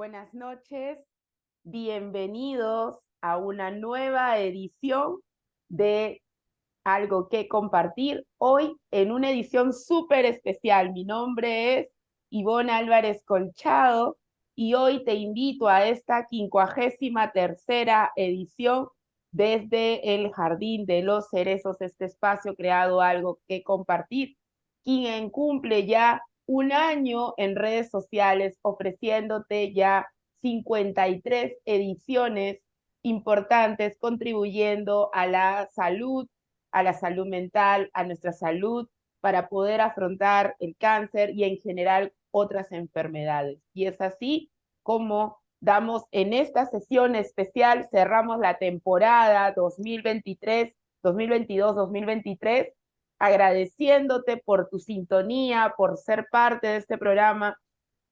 Buenas noches, bienvenidos a una nueva edición de Algo que Compartir. Hoy en una edición súper especial. Mi nombre es Ivonne Álvarez Colchado y hoy te invito a esta 53ª edición desde el Jardín de los Cerezos, este espacio creado Algo que Compartir, quien cumple ya un año en redes sociales ofreciéndote ya 53 ediciones importantes contribuyendo a la salud mental, a nuestra salud, para poder afrontar el cáncer y en general otras enfermedades. Y es así como damos en esta sesión especial, cerramos la temporada 2023, 2022, 2023, agradeciéndote por tu sintonía, por ser parte de este programa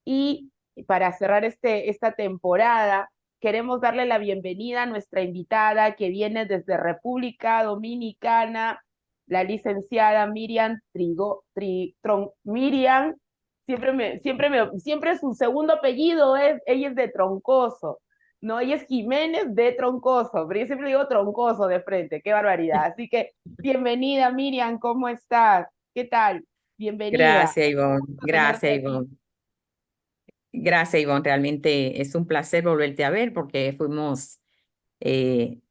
y para cerrar esta temporada, queremos darle la bienvenida a nuestra invitada que viene desde República Dominicana, la licenciada Miriam Miriam, siempre su segundo apellido ella es de Troncoso, no, ella es Jiménez de Troncoso, pero yo siempre digo Troncoso de frente, qué barbaridad. Así que bienvenida Miriam, ¿cómo estás? ¿Qué tal? Bienvenida. Gracias, Ivonne. A tenerte Gracias, aquí. Ivonne. Gracias, Ivonne. Realmente es un placer volverte a ver porque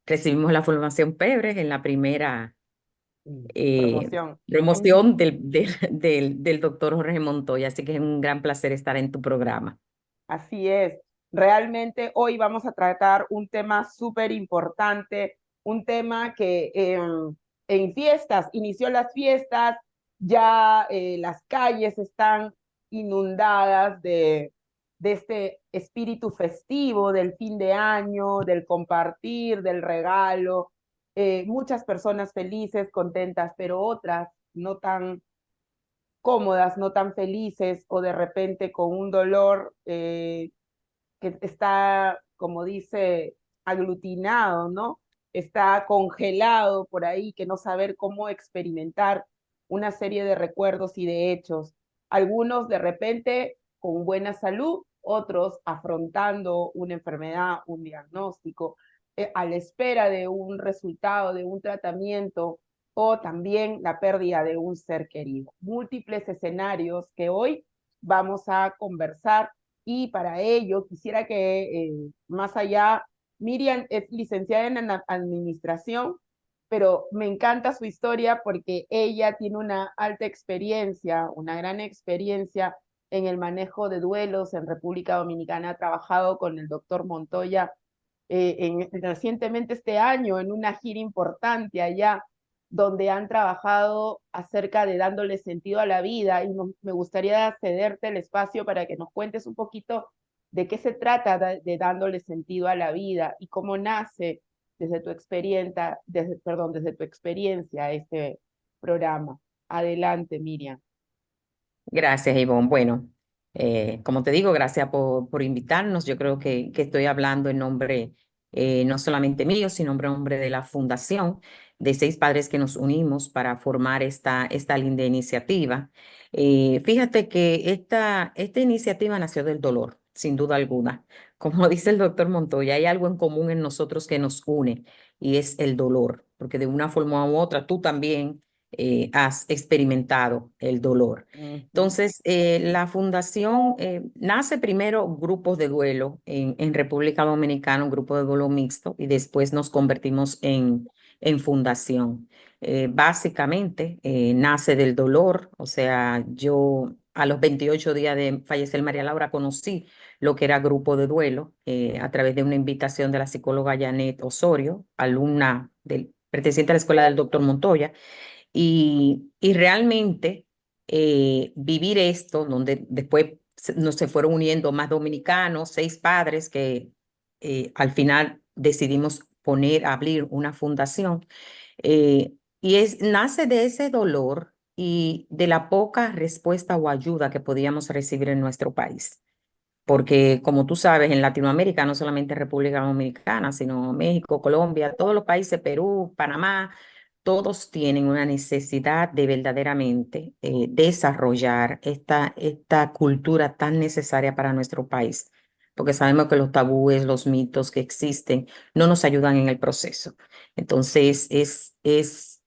recibimos la formación PEBRES en la primera Promoción. Ujú. promoción del doctor Jorge Montoya, así que es un gran placer estar en tu programa. Así es. Realmente hoy vamos a tratar un tema súper importante, un tema que en fiestas, inició las fiestas, ya las calles están inundadas de este espíritu festivo del fin de año, del compartir, del regalo. Muchas personas felices, contentas, pero otras no tan cómodas, no tan felices o de repente con un dolor que está, como dice, aglutinado, ¿no? Está congelado por ahí, que no saber cómo experimentar una serie de recuerdos y de hechos. Algunos de repente con buena salud, otros afrontando una enfermedad, un diagnóstico, a la espera de un resultado, de un tratamiento o también la pérdida de un ser querido. Múltiples escenarios que hoy vamos a conversar y para ello quisiera que más allá, Miriam es licenciada en administración, pero me encanta su historia porque ella tiene una alta experiencia, una gran experiencia en el manejo de duelos en República Dominicana. Ha trabajado con el doctor Montoya recientemente este año en una gira importante allá donde han trabajado acerca de dándole sentido a la vida y me gustaría cederte el espacio para que nos cuentes un poquito de qué se trata de dándole sentido a la vida y cómo nace desde tu experiencia este programa. Adelante, Miriam. Gracias, Ivonne. Bueno, como te digo, gracias por invitarnos. Yo creo que estoy hablando en nombre no solamente mío, sino en nombre de la Fundación de 6 padres que nos unimos para formar esta linda iniciativa. Fíjate que esta iniciativa nació del dolor, sin duda alguna. Como dice el doctor Montoya, hay algo en común en nosotros que nos une y es el dolor, porque de una forma u otra tú también has experimentado el dolor. Uh -huh. Entonces, la fundación nace primero grupos de duelo en República Dominicana, un grupo de duelo mixto, y después nos convertimos en fundación. Básicamente, nace del dolor, o sea, yo a los 28 días de fallecer María Laura conocí lo que era grupo de duelo a través de una invitación de la psicóloga Janet Osorio, perteneciente a la escuela del doctor Montoya, y realmente vivir esto, donde después nos se fueron uniendo más dominicanos, 6 padres que al final decidimos abrir una fundación. Nace de ese dolor y de la poca respuesta o ayuda que podíamos recibir en nuestro país. Porque como tú sabes, en Latinoamérica, no solamente República Dominicana, sino México, Colombia, todos los países, Perú, Panamá, todos tienen una necesidad de verdaderamente desarrollar esta cultura tan necesaria para nuestro país, porque sabemos que los tabúes, los mitos que existen no nos ayudan en el proceso. Entonces, es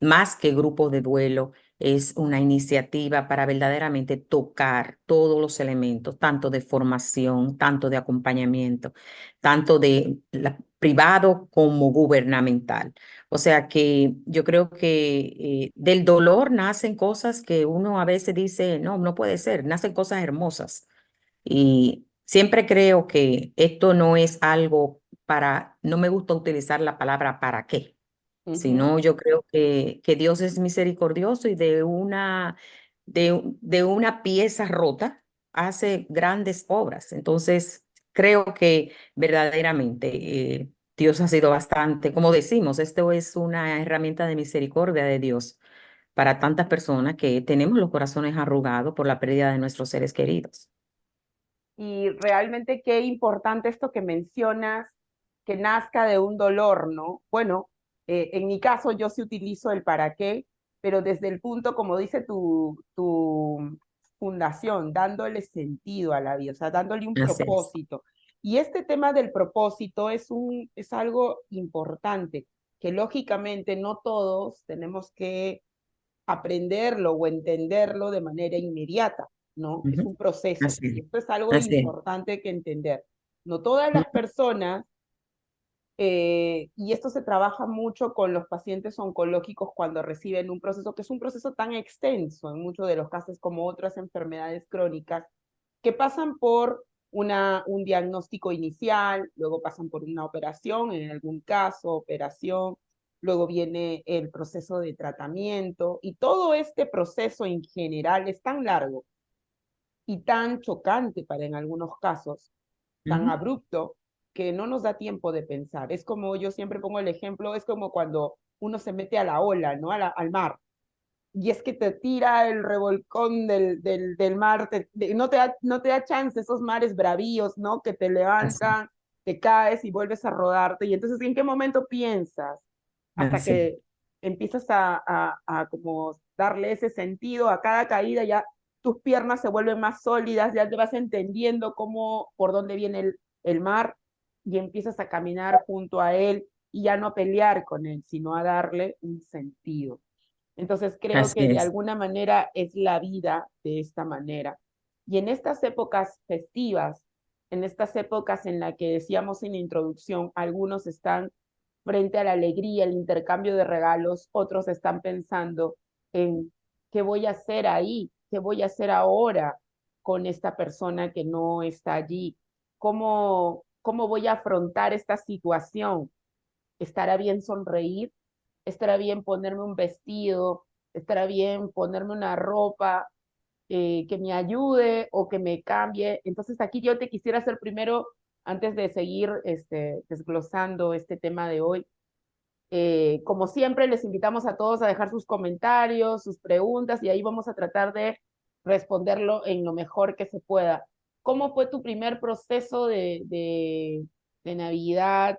más que grupo de duelo, es una iniciativa para verdaderamente tocar todos los elementos, tanto de formación, tanto de acompañamiento, tanto de privado como gubernamental. O sea que yo creo que del dolor nacen cosas que uno a veces dice, no, no puede ser, nacen cosas hermosas. Y siempre creo que esto no es algo para, no me gusta utilizar la palabra para qué, Ujú. sino yo creo que Dios es misericordioso y de una pieza rota hace grandes obras. Entonces, creo que verdaderamente Dios ha sido bastante, como decimos, esto es una herramienta de misericordia de Dios para tantas personas que tenemos los corazones arrugados por la pérdida de nuestros seres queridos. Y realmente qué importante esto que mencionas, que nazca de un dolor, ¿no? Bueno, en mi caso yo sí utilizo el para qué, pero desde el punto, como dice tu fundación, dándole sentido a la vida, o sea, dándole un Así es. propósito. Y este tema del propósito es algo importante, que lógicamente no todos tenemos que aprenderlo o entenderlo de manera inmediata, ¿no? Es Ujú. un proceso. Así Y es. esto es algo Así es. importante que entender. No todas las personas, y esto se trabaja mucho con los pacientes oncológicos cuando reciben un proceso, que es un proceso tan extenso en muchos de los casos como otras enfermedades crónicas, que pasan por un diagnóstico inicial, luego pasan por una operación, en algún caso, operación, luego viene el proceso de tratamiento, y todo este proceso en general es tan largo y tan chocante para en algunos casos, tan Ujú. abrupto, que no nos da tiempo de pensar. Es como yo siempre pongo el ejemplo, es como cuando uno se mete a la ola, ¿no? Al mar, y es que te tira el revolcón del mar, no te da chance, esos mares bravíos, ¿no? Que te Así, levantan, te caes y vuelves a rodarte. Y entonces, ¿en qué momento piensas? Hasta así, que empiezas a como darle ese sentido a cada caída, ya tus piernas se vuelven más sólidas, ya te vas entendiendo por dónde viene el mar y empiezas a caminar junto a él y ya no a pelear con él, sino a darle un sentido. Entonces creo así que de es. alguna manera es la vida de esta manera. Y en estas épocas festivas, en estas épocas en las que decíamos en la introducción, algunos están frente a la alegría, el intercambio de regalos, otros están pensando en qué voy a hacer ahí, qué voy a hacer ahora con esta persona que no está allí, cómo voy a afrontar esta situación. ¿Estará bien sonreír? ¿Estará bien ponerme un vestido? ¿Estará bien ponerme una ropa que me ayude o que me cambie? Entonces aquí yo te quisiera hacer primero, antes de seguir desglosando este tema de hoy, como siempre, les invitamos a todos a dejar sus comentarios, sus preguntas, y ahí vamos a tratar de responderlo en lo mejor que se pueda. ¿Cómo fue tu primer proceso de Navidad,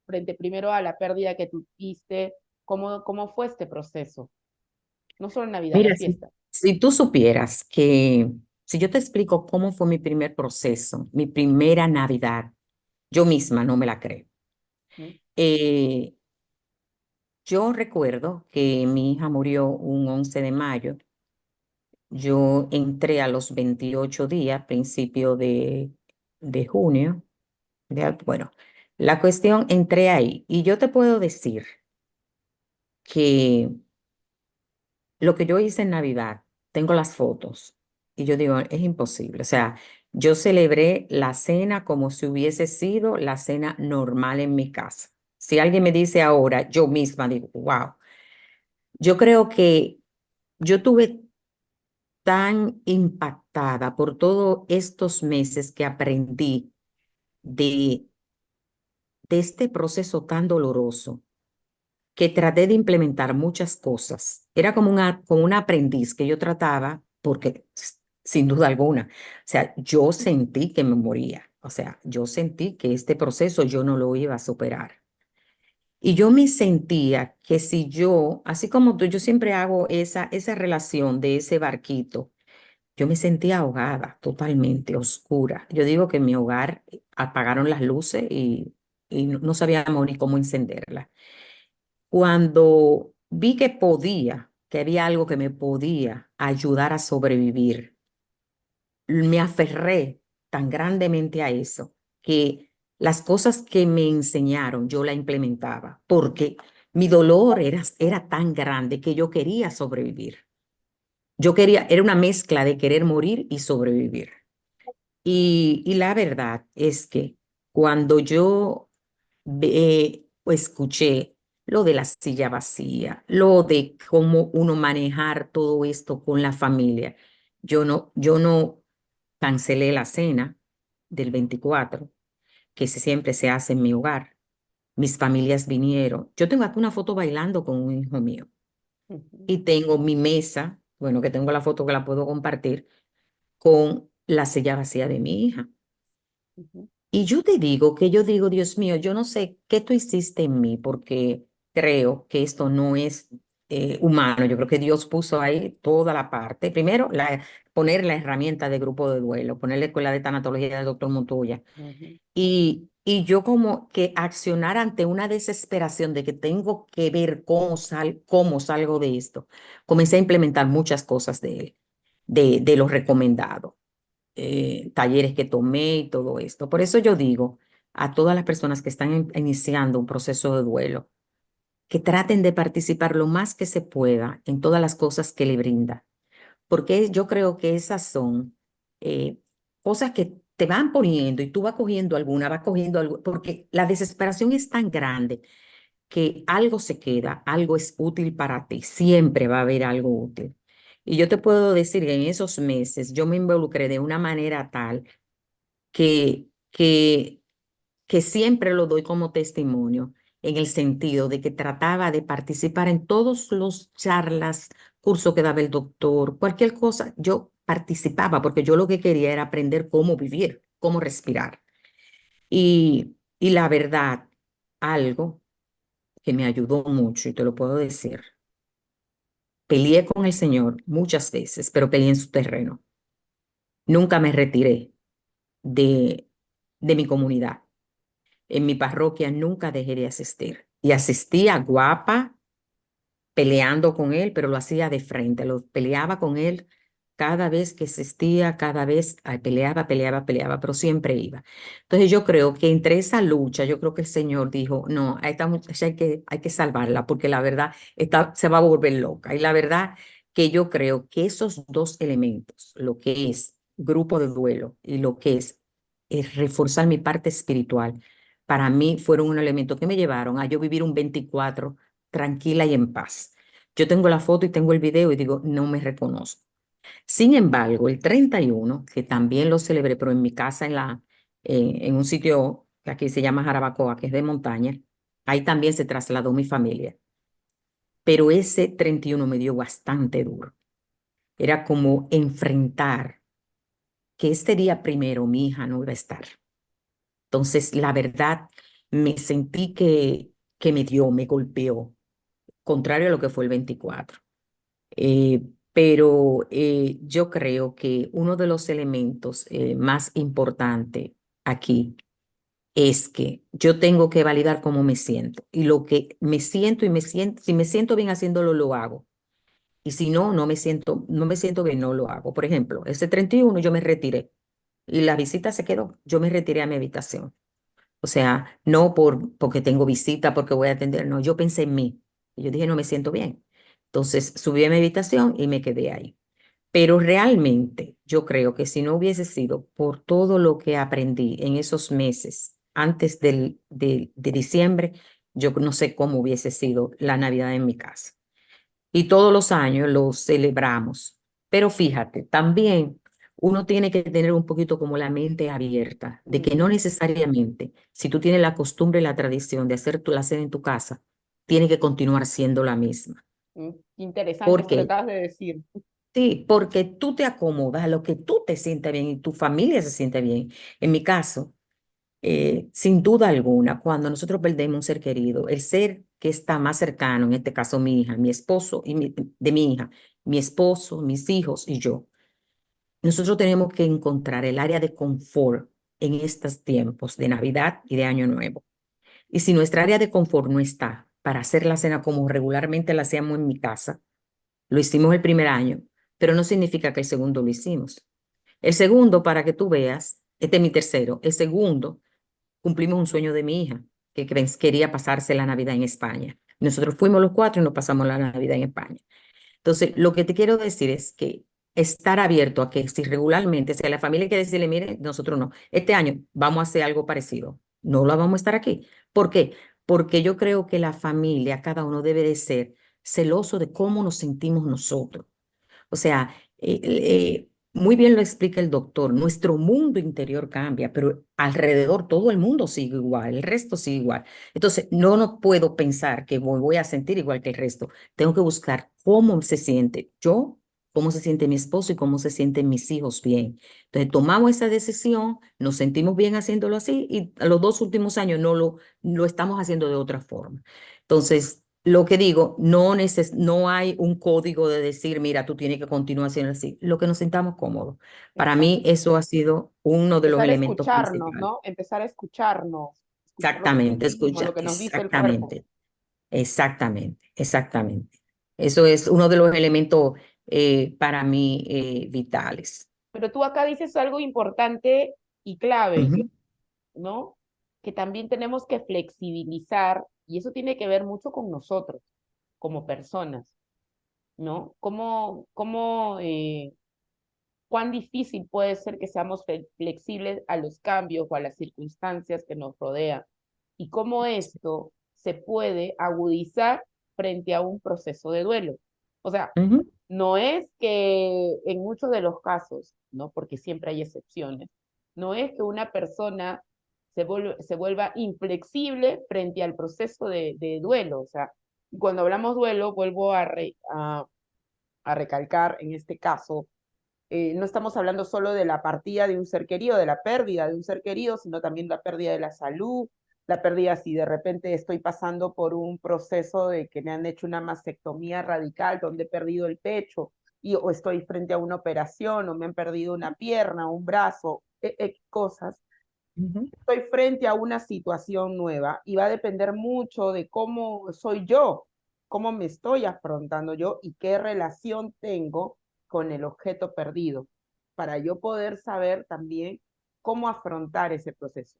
frente primero a la pérdida que tuviste? ¿Cómo fue este proceso? No solo en Navidad, Mira, las fiestas. si tú supieras que, si yo te explico cómo fue mi primer proceso, mi primera Navidad, yo misma no me la creo. ¿Mm? Eh, yo recuerdo que mi hija murió un 11 de mayo. Yo entré a los 28 días, principio de junio. Bueno, la cuestión, entré ahí y yo te puedo decir que lo que yo hice en Navidad, tengo las fotos y yo digo, es imposible. O sea, yo celebré la cena como si hubiese sido la cena normal en mi casa. Si alguien me dice ahora, yo misma digo, wow, yo creo que yo tuve tan impactada por todos estos meses que aprendí de, de este proceso tan doloroso que traté de implementar muchas cosas. Era como una aprendiz que yo trataba, porque sin duda alguna, o sea, yo sentí que me moría, o sea, yo sentí que este proceso yo no lo iba a superar. Y yo me sentía que si yo, así como tú, yo siempre hago esa relación de ese barquito. yo me sentía ahogada, totalmente oscura. Yo digo que en mi hogar apagaron las luces y no sabíamos ni cómo encenderlas. Cuando vi que podía, que había algo que me podía ayudar a sobrevivir, me aferré tan grandemente a eso que las cosas que me enseñaron yo la implementaba, porque mi dolor era tan grande que yo quería sobrevivir. Yo quería, era una mezcla de querer morir y sobrevivir. Y la verdad es que cuando yo escuché lo de la silla vacía, lo de cómo uno manejar todo esto con la familia, yo no cancelé la cena del 24 que siempre se hace en mi hogar. Mis familias vinieron. Yo tengo aquí una foto bailando con un hijo mío Ujú, y tengo mi mesa, bueno, que tengo la foto que la puedo compartir, con la silla vacía de mi hija. ujú, Y yo te digo que yo digo, Dios mío, yo no sé qué tú hiciste en mí porque creo que esto no es humano. Yo creo que Dios puso ahí toda la parte. Primero, poner la herramienta de grupo de duelo, poner la escuela de tanatología del doctor Montoya. ujú, Y yo como que accionar ante una desesperación de que tengo que ver cómo salgo de esto. Comencé a implementar muchas cosas de él, de lo recomendado, talleres que tomé y todo esto. Por eso yo digo a todas las personas que están iniciando un proceso de duelo, que traten de participar lo más que se pueda en todas las cosas que le brinda, porque yo creo que esas son eh, cosas que te van poniendo y tú vas cogiendo algo, porque la desesperación es tan grande que algo se queda, algo es útil para ti, siempre va a haber algo útil. Y yo te puedo decir que en esos meses yo me involucré de una manera tal que, que, que siempre lo doy como testimonio, en el sentido de que trataba de participar en todos los charlas, cursos que daba el doctor, cualquier cosa, yo participaba porque yo lo que quería era aprender cómo vivir, cómo respirar. Y la verdad, algo que me ayudó mucho, y te lo puedo decir, peleé con el Señor muchas veces, pero peleé en su terreno. Nunca me retiré de, de mi comunidad. En mi parroquia nunca dejé de asistir. Y asistía guapa, peleando con él, pero lo hacía de frente, lo peleaba con él cada vez que asistía, cada vez ay, peleaba, pero siempre iba. Entonces yo creo que entre esa lucha, yo creo que el Señor dijo, no, a esta muchacha hay que salvarla, porque la verdad se va a volver loca. Y la verdad que yo creo que esos dos elementos, lo que es grupo de duelo y lo que es reforzar mi parte espiritual, para mí fueron un elemento que me llevaron a yo vivir un 24 tranquila y en paz. Yo tengo la foto y tengo el video y digo, no me reconozco. Sin embargo, el 31 que también lo celebré, pero en mi casa, en un sitio que aquí se llama Jarabacoa, que es de montaña, ahí también se trasladó mi familia. Pero ese 31 me dio bastante duro. Era como enfrentar que este día primero mi hija no iba a estar. Entonces, la verdad, me sentí que me golpeó, contrario a lo que fue el 24. Pero yo creo que uno de los elementos más importantes aquí es que yo tengo que validar cómo me siento. Y lo que si me siento bien haciéndolo, lo hago. Y si no, no me siento bien, no lo hago. Por ejemplo, ese 31 yo me retiré y la visita se quedó. Yo me retiré a mi habitación. O sea, no porque tengo visita, porque voy a atender, no, yo pensé en mí. Y yo dije, no me siento bien. Entonces subí a mi habitación y me quedé ahí. Pero realmente yo creo que si no hubiese sido por todo lo que aprendí en esos meses antes de diciembre, yo no sé cómo hubiese sido la Navidad en mi casa. Y todos los años lo celebramos. Pero fíjate, también uno tiene que tener un poquito como la mente abierta, de que no ujú. necesariamente, si tú tienes la costumbre y la tradición de hacer tu la cena en tu casa, tiene que continuar siendo la misma. Interesante ¿Por esto que qué? acabas de decir. Sí, porque tú te acomodas a lo que tú te sientes bien y tu familia se siente bien. En mi caso, sin duda alguna, cuando nosotros perdemos un ser querido, el ser que está más cercano, en este caso mi hija, mi esposo de mi hija, mi esposo, mis hijos y yo, nosotros tenemos que encontrar el área de confort en estos tiempos de Navidad y de Año Nuevo. Y si nuestra área de confort no está para hacer la cena como regularmente la hacíamos en mi casa, lo hicimos el primer año, pero no significa que el segundo lo hicimos. El segundo, para que tú veas, este es mi tercero. El segundo, cumplimos un sueño de mi hija, que quería pasarse la Navidad en España. Nosotros fuimos los cuatro y nos pasamos la Navidad en España. Entonces, lo que te quiero decir es que estar abierto a que si regularmente, si a la familia hay que decirle, mire, nosotros no, este año vamos a hacer algo parecido, no lo vamos a estar aquí. ¿Por qué? Porque yo creo que la familia, cada uno debe de ser celoso de cómo nos sentimos nosotros. O sea, muy bien lo explica el doctor, nuestro mundo interior cambia, pero alrededor todo el mundo sigue igual, el resto sigue igual. Entonces, no puedo pensar que voy a sentir igual que el resto. Tengo que buscar cómo se siente yo, cómo se siente mi esposo y cómo se sienten mis hijos bien. Entonces, tomamos esa decisión, nos sentimos bien haciéndolo así y a los 2 últimos años lo estamos haciendo de otra forma. Entonces, lo que digo, no hay un código de decir, mira, tú tienes que continuar haciendo así. Lo que nos sintamos cómodos. Para mí, Exacto. eso ha sido uno de los Empezar a elementos escucharnos, principales. ¿no? Empezar a escucharnos, escuchar lo que Exactamente, sentimos, lo escucha, que nos dice el cuerpo. exactamente, exactamente, exactamente. Eso es uno de los elementos para mí vitales. Pero tú acá dices algo importante y clave, Ujú, ¿no? Que también tenemos que flexibilizar, y eso tiene que ver mucho con nosotros, como personas, ¿no? Cuán difícil puede ser que seamos flexibles a los cambios o a las circunstancias que nos rodean, y cómo esto se puede agudizar frente a un proceso de duelo. O sea, ujú, no es que en muchos de los casos, ¿no? Porque siempre hay excepciones, no es que una persona se vuelva inflexible frente al proceso de duelo. O sea, cuando hablamos duelo, vuelvo a recalcar en este caso, no estamos hablando solo de la partida de un ser querido, de la pérdida de un ser querido, sino también la pérdida de la salud, la pérdida si de repente estoy pasando por un proceso de que me han hecho una mastectomía radical donde he perdido el pecho o estoy frente a una operación o me han perdido una pierna, un brazo, cosas. ujú. Estoy frente a una situación nueva y va a depender mucho de cómo soy yo, cómo me estoy afrontando yo y qué relación tengo con el objeto perdido, para yo poder saber también cómo afrontar ese proceso.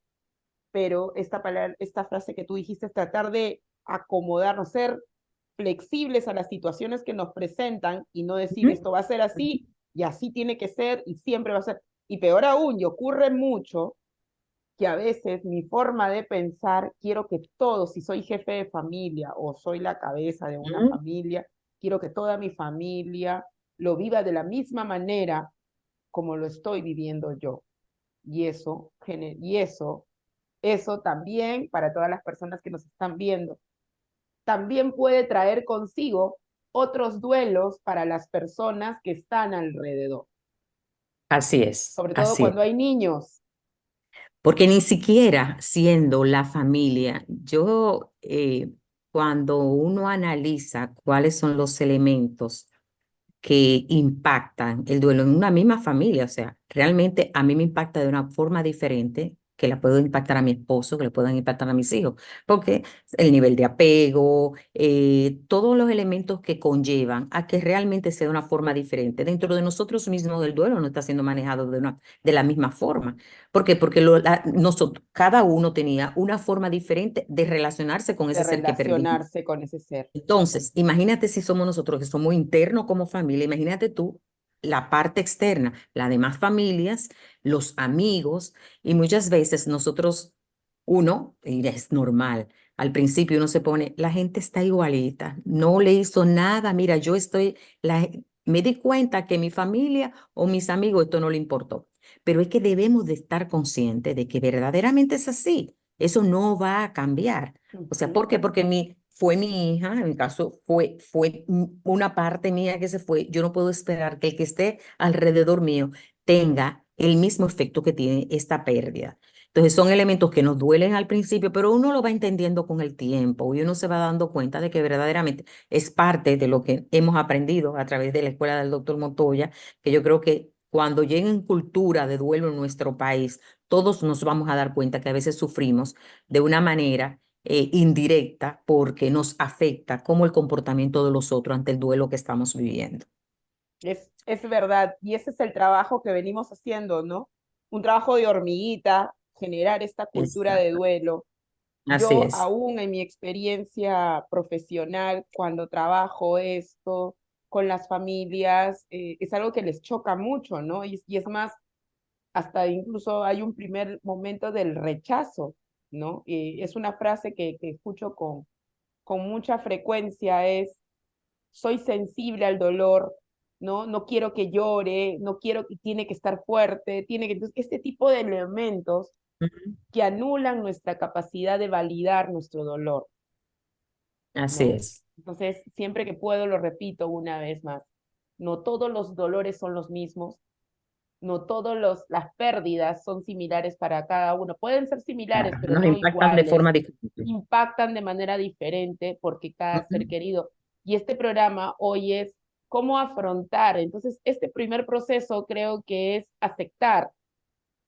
Pero esta palabra, esta frase que tú dijiste es tratar de acomodarnos, ser flexibles a las situaciones que nos presentan y no decir Ujú. esto va a ser así y así tiene que ser y siempre va a ser. Y peor aún, y ocurre mucho que a veces mi forma de pensar, quiero que todos, si soy jefe de familia o soy la cabeza de una Ujú. familia, quiero que toda mi familia lo viva de la misma manera como lo estoy viviendo yo. Y eso también para todas las personas que nos están viendo, también puede traer consigo otros duelos para las personas que están alrededor, Así es, sobre todo así cuando es. hay niños. Porque ni siquiera siendo la familia, cuando uno analiza cuáles son los elementos que impactan el duelo en una misma familia. O sea, realmente a mí me impacta de una forma diferente que la puedo impactar a mi esposo, que le puedan impactar a mis hijos, porque el nivel de apego, todos los elementos que conllevan a que realmente sea de una forma diferente. Dentro de nosotros mismos el duelo no está siendo manejado de la misma forma. ¿Por qué? Porque nosotros, cada uno tenía una forma diferente de relacionarse con De ese ser que perdimos. relacionarse con ese ser. Entonces, imagínate si somos nosotros que somos internos como familia, imagínate tú la parte externa, las demás familias, los amigos, y muchas veces y es normal, al principio uno se pone, la gente está igualita, no le hizo nada, mira, me di cuenta que mi familia o mis amigos esto no le importó, pero es que debemos de estar conscientes de que verdaderamente es así, eso no va a cambiar. O sea, Ujú. ¿por qué? Porque fue mi hija, en mi caso, fue una parte mía que se fue. Yo no puedo esperar que el que esté alrededor mío tenga el mismo efecto que tiene esta pérdida. Entonces, son elementos que nos duelen al principio, pero uno lo va entendiendo con el tiempo y uno se va dando cuenta de que verdaderamente es parte de lo que hemos aprendido a través de la escuela del doctor Montoya, que yo creo que cuando lleguen cultura de duelo en nuestro país, todos nos vamos a dar cuenta que a veces sufrimos de una manera indirecta porque nos afecta como el comportamiento de los otros ante el duelo que estamos viviendo. Es verdad, y ese es el trabajo que venimos haciendo, ¿no? Un trabajo de hormiguita, generar esta cultura de Exacto. duelo. Así Yo es. aún en mi experiencia profesional, cuando trabajo esto con las familias, es algo que les choca mucho, ¿no? Y es más, hasta incluso hay un primer momento del rechazo, ¿no? Es una frase que escucho con mucha frecuencia, es, soy sensible al dolor, ¿no? No quiero que llore, no quiero que tiene que estar fuerte, tiene que... Entonces, este tipo de elementos Ujú. que anulan nuestra capacidad de validar nuestro dolor, Así ¿no? es. Entonces, siempre que puedo lo repito una vez más. No todos los dolores son los mismos, no todas las pérdidas son similares para cada uno. Pueden ser similares, Claro, pero nos no impactan de iguales. forma diferente. Impactan de manera diferente porque cada Ujú. ser querido. Y este programa hoy es cómo afrontar. Entonces, este primer proceso creo que es aceptar,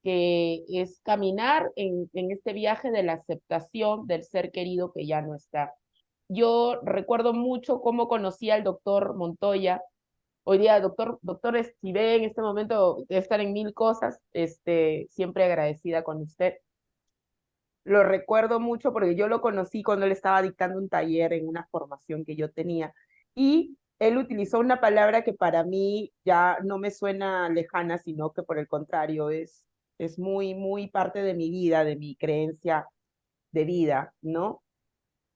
que es caminar en este viaje de la aceptación del ser querido que ya no está. Yo recuerdo mucho cómo conocí al doctor Montoya. Hoy día, doctor, si ve en este momento, debe estar en mil cosas, siempre agradecida con usted. Lo recuerdo mucho porque yo lo conocí cuando él estaba dictando un taller en una formación que yo tenía. Y él utilizó una palabra que para mí ya no me suena lejana, sino que por el contrario es muy, muy parte de mi vida, de mi creencia de vida, ¿no?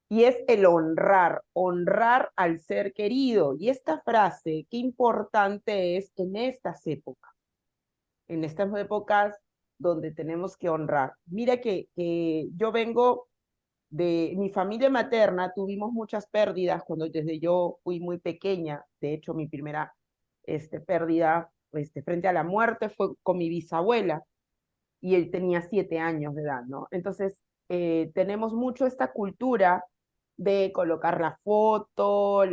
Y es el honrar, honrar al ser querido. Y esta frase, qué importante es en estas épocas donde tenemos que honrar. Mira que yo vengo de mi familia materna, tuvimos muchas pérdidas cuando desde yo fui muy pequeña. De hecho, mi primera pérdida frente a la muerte fue con mi bisabuela y él tenía 7 años de edad, ¿no? Entonces, tenemos mucho esta cultura de colocar la foto,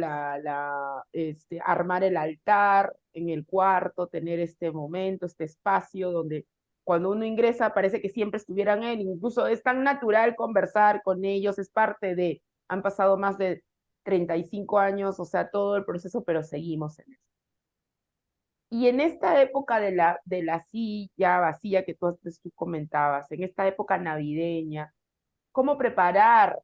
armar el altar en el cuarto, tener este momento, este espacio donde cuando uno ingresa parece que siempre estuvieran él, incluso es tan natural conversar con ellos, es parte de, han pasado más de 35 años, o sea, todo el proceso, pero seguimos en eso. Y en esta época de la silla vacía que tú antes tú comentabas, en esta época navideña, ¿cómo preparar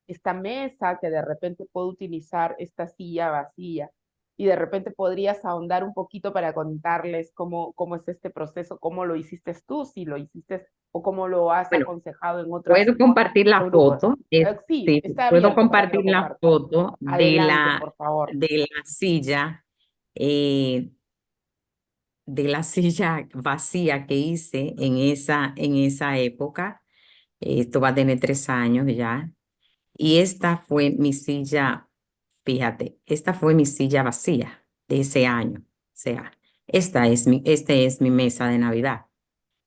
esta mesa que de repente puedo utilizar esta silla vacía? Y de repente podrías ahondar un poquito para contarles cómo es este proceso, cómo lo hiciste tú, si lo hiciste o cómo lo has Bueno, aconsejado en otros puedo compartir la grupos. foto. Sí, Sí, está puedo abierto para que compartir lo la compartas. foto Adelante, por favor. eh, de la silla vacía que hice en esa época. Esto va a tener 3 años ya. Y esta fue mi silla, fíjate, esta fue mi silla vacía de ese año. O sea, este es mi mesa de Navidad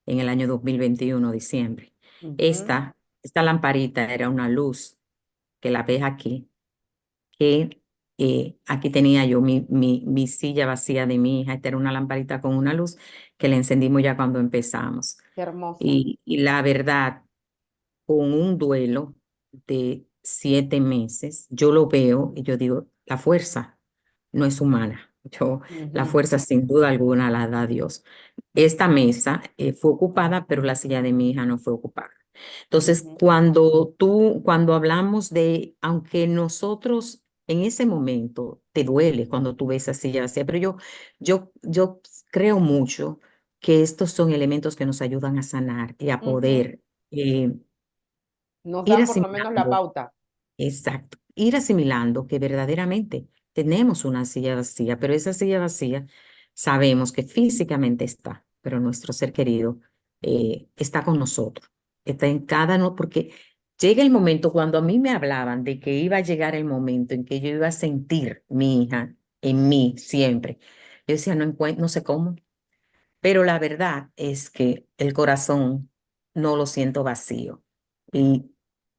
en el año 2021 diciembre. Ujú. Esta lamparita era una luz que la ves aquí, que aquí tenía yo mi silla vacía de mi hija. Esta era una lamparita con una luz que la encendimos ya cuando empezamos. Qué hermosa. Y la verdad, con un duelo de 7 meses, yo lo veo y yo digo, la fuerza no es humana. La Ujú, fuerza sin duda alguna la da Dios. Esta mesa fue ocupada, pero la silla de mi hija no fue ocupada. Entonces, ujú, cuando hablamos de, aunque nosotros en ese momento te duele cuando tú ves esa silla vacía, pero yo creo mucho que estos son elementos que nos ayudan a sanar y a ujú. poder eh, Nos ir dan por lo menos la asimilando. pauta. Exacto. Ir asimilando que verdaderamente tenemos una silla vacía, pero esa silla vacía sabemos que físicamente está, pero nuestro ser querido está con nosotros, está en cada no, porque llega el momento cuando a mí me hablaban de que iba a llegar el momento en que yo iba a sentir mi hija en mí siempre. Yo decía, no sé cómo, pero la verdad es que el corazón no lo siento vacío. Y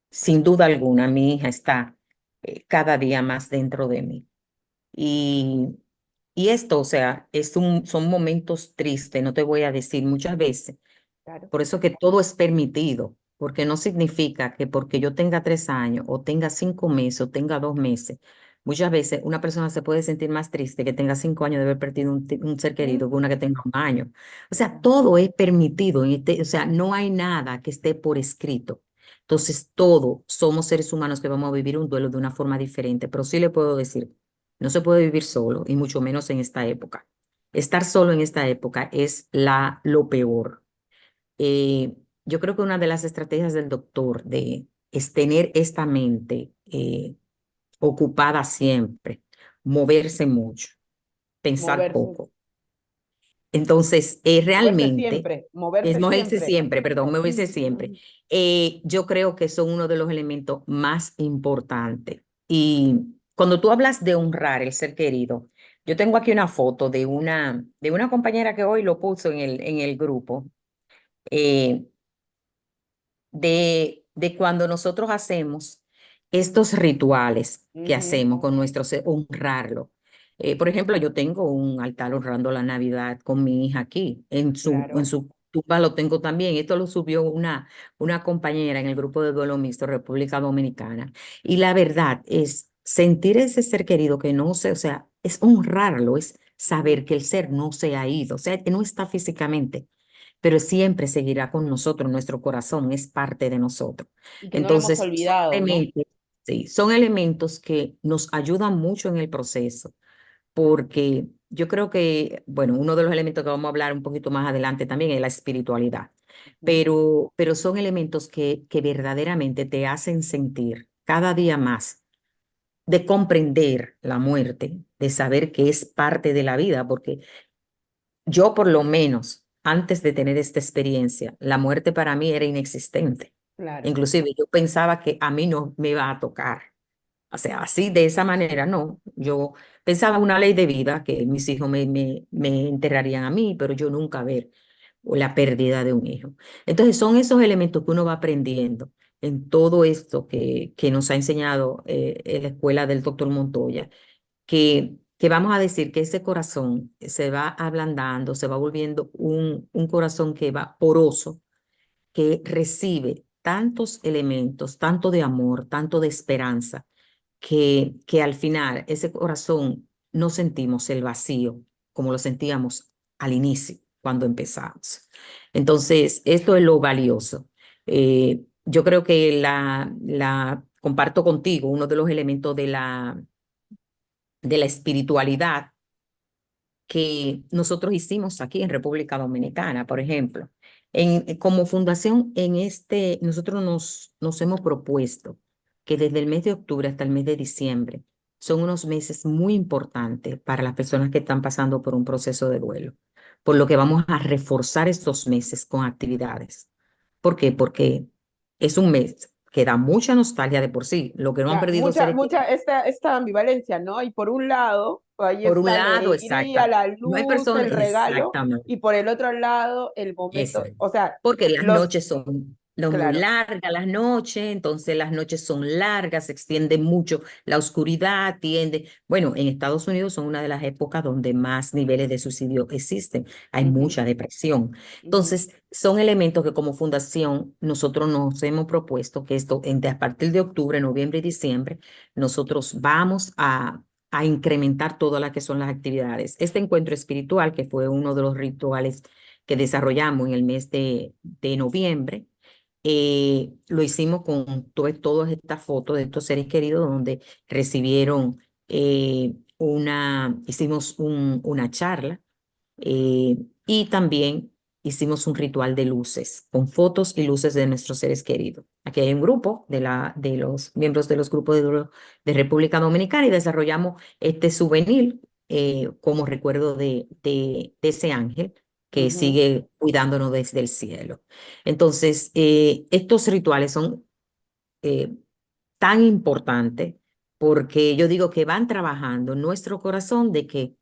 sin duda alguna, mi hija está cada día más dentro de mí. Y Y esto, o sea, son momentos tristes, no te voy a decir muchas veces. Claro. Por eso que todo es permitido, porque no significa que porque yo tenga 3 años o tenga 5 meses o tenga 2 meses, muchas veces una persona se puede sentir más triste que tenga 5 años de haber perdido un ser querido que Ujú, una que tenga un año. O sea, ujú. todo es permitido, o sea, no hay nada que esté por escrito. Entonces, todos somos seres humanos que vamos a vivir un duelo de una forma diferente, pero sí le puedo decir, no se puede vivir solo y mucho menos en esta época. Estar solo en esta época es lo peor. Eh, yo creo que una de las estrategias del doctor es tener esta mente ocupada siempre, moverse mucho, pensar Moverse, poco. Entonces, realmente, es moverse moverse siempre. siempre, perdón, moverse siempre. Ujú. Yo creo que son uno de los elementos más importantes. Y cuando tú hablas de honrar el ser querido, yo tengo aquí una foto de una compañera que hoy lo puso en el grupo. eh, de cuando nosotros hacemos estos rituales que Ujú, hacemos con nuestro ser, honrarlo. Por ejemplo, yo tengo un altar honrando la Navidad con mi hija aquí. En claro. su tumba lo tengo también. Esto lo subió una compañera en el grupo de Duelo Mixto República Dominicana. Y la verdad es sentir ese ser querido que no se, o sea, es honrarlo, es Ujú. saber que el ser no se ha ido, o sea, que no está físicamente, pero siempre seguirá con nosotros, nuestro corazón es parte de nosotros. Y que no lo hemos Entonces, olvidado, ¿no? sí, son elementos que nos ayudan mucho en el proceso, porque yo creo que, bueno, uno de los elementos que vamos a hablar un poquito más adelante también es la espiritualidad, Ujú. pero son elementos que verdaderamente te hacen sentir cada día más de comprender la muerte, de saber que es parte de la vida, porque yo, por lo menos, antes de tener esta experiencia, la muerte para mí era inexistente. Claro. Inclusive yo pensaba que a mí no me iba a tocar. O sea, así de esa manera, no. Yo pensaba una ley de vida que mis hijos me enterrarían a mí, pero yo nunca ver la pérdida de un hijo. Entonces son esos elementos que uno va aprendiendo en todo esto que nos ha enseñado en la escuela del doctor Montoya, que vamos a decir que ese corazón se va ablandando, se va volviendo un corazón que va poroso, que recibe tantos elementos, tanto de amor, tanto de esperanza, que al final ese corazón no sentimos el vacío como lo sentíamos al inicio, cuando empezamos. Entonces, esto es lo valioso. Yo creo que comparto contigo uno de los elementos de la espiritualidad que nosotros hicimos aquí en República Dominicana, por ejemplo. Como fundación, nosotros nos hemos propuesto que desde el mes de octubre hasta el mes de diciembre son unos meses muy importantes para las personas que están pasando por un proceso de duelo, por lo que vamos a reforzar estos meses con actividades. ¿Por qué? Porque es un mes que da mucha nostalgia de por sí, lo que no han perdido seres queridos. Esta ambivalencia, ¿no? Y por un lado, ahí Por un está la lado, alegría, exacta. la No hay luz, personas, el regalo, exactamente. y por el otro lado, el momento, Exacto. o sea, Porque las los, noches son muy claro, largas, las noches, entonces las noches son largas, se extiende mucho, la oscuridad tiende. Bueno, en Estados Unidos son una de las épocas donde más niveles de suicidio existen, hay ujú, mucha depresión. ujú, Entonces, son elementos que como fundación nosotros nos hemos propuesto que a partir de octubre, noviembre y diciembre, nosotros vamos a incrementar todas las que son las actividades. Este encuentro espiritual, que fue uno de los rituales que desarrollamos en el mes de noviembre. Lo hicimos con todas estas fotos de estos seres queridos donde recibieron hicimos una charla y también hicimos un ritual de luces con fotos y luces de nuestros seres queridos. Aquí hay un grupo de los miembros de los grupos de República Dominicana y desarrollamos este souvenir como recuerdo de ese ángel que ujú. sigue cuidándonos desde el cielo. Entonces, estos rituales son eh, tan importantes porque yo digo que van trabajando en nuestro corazón de que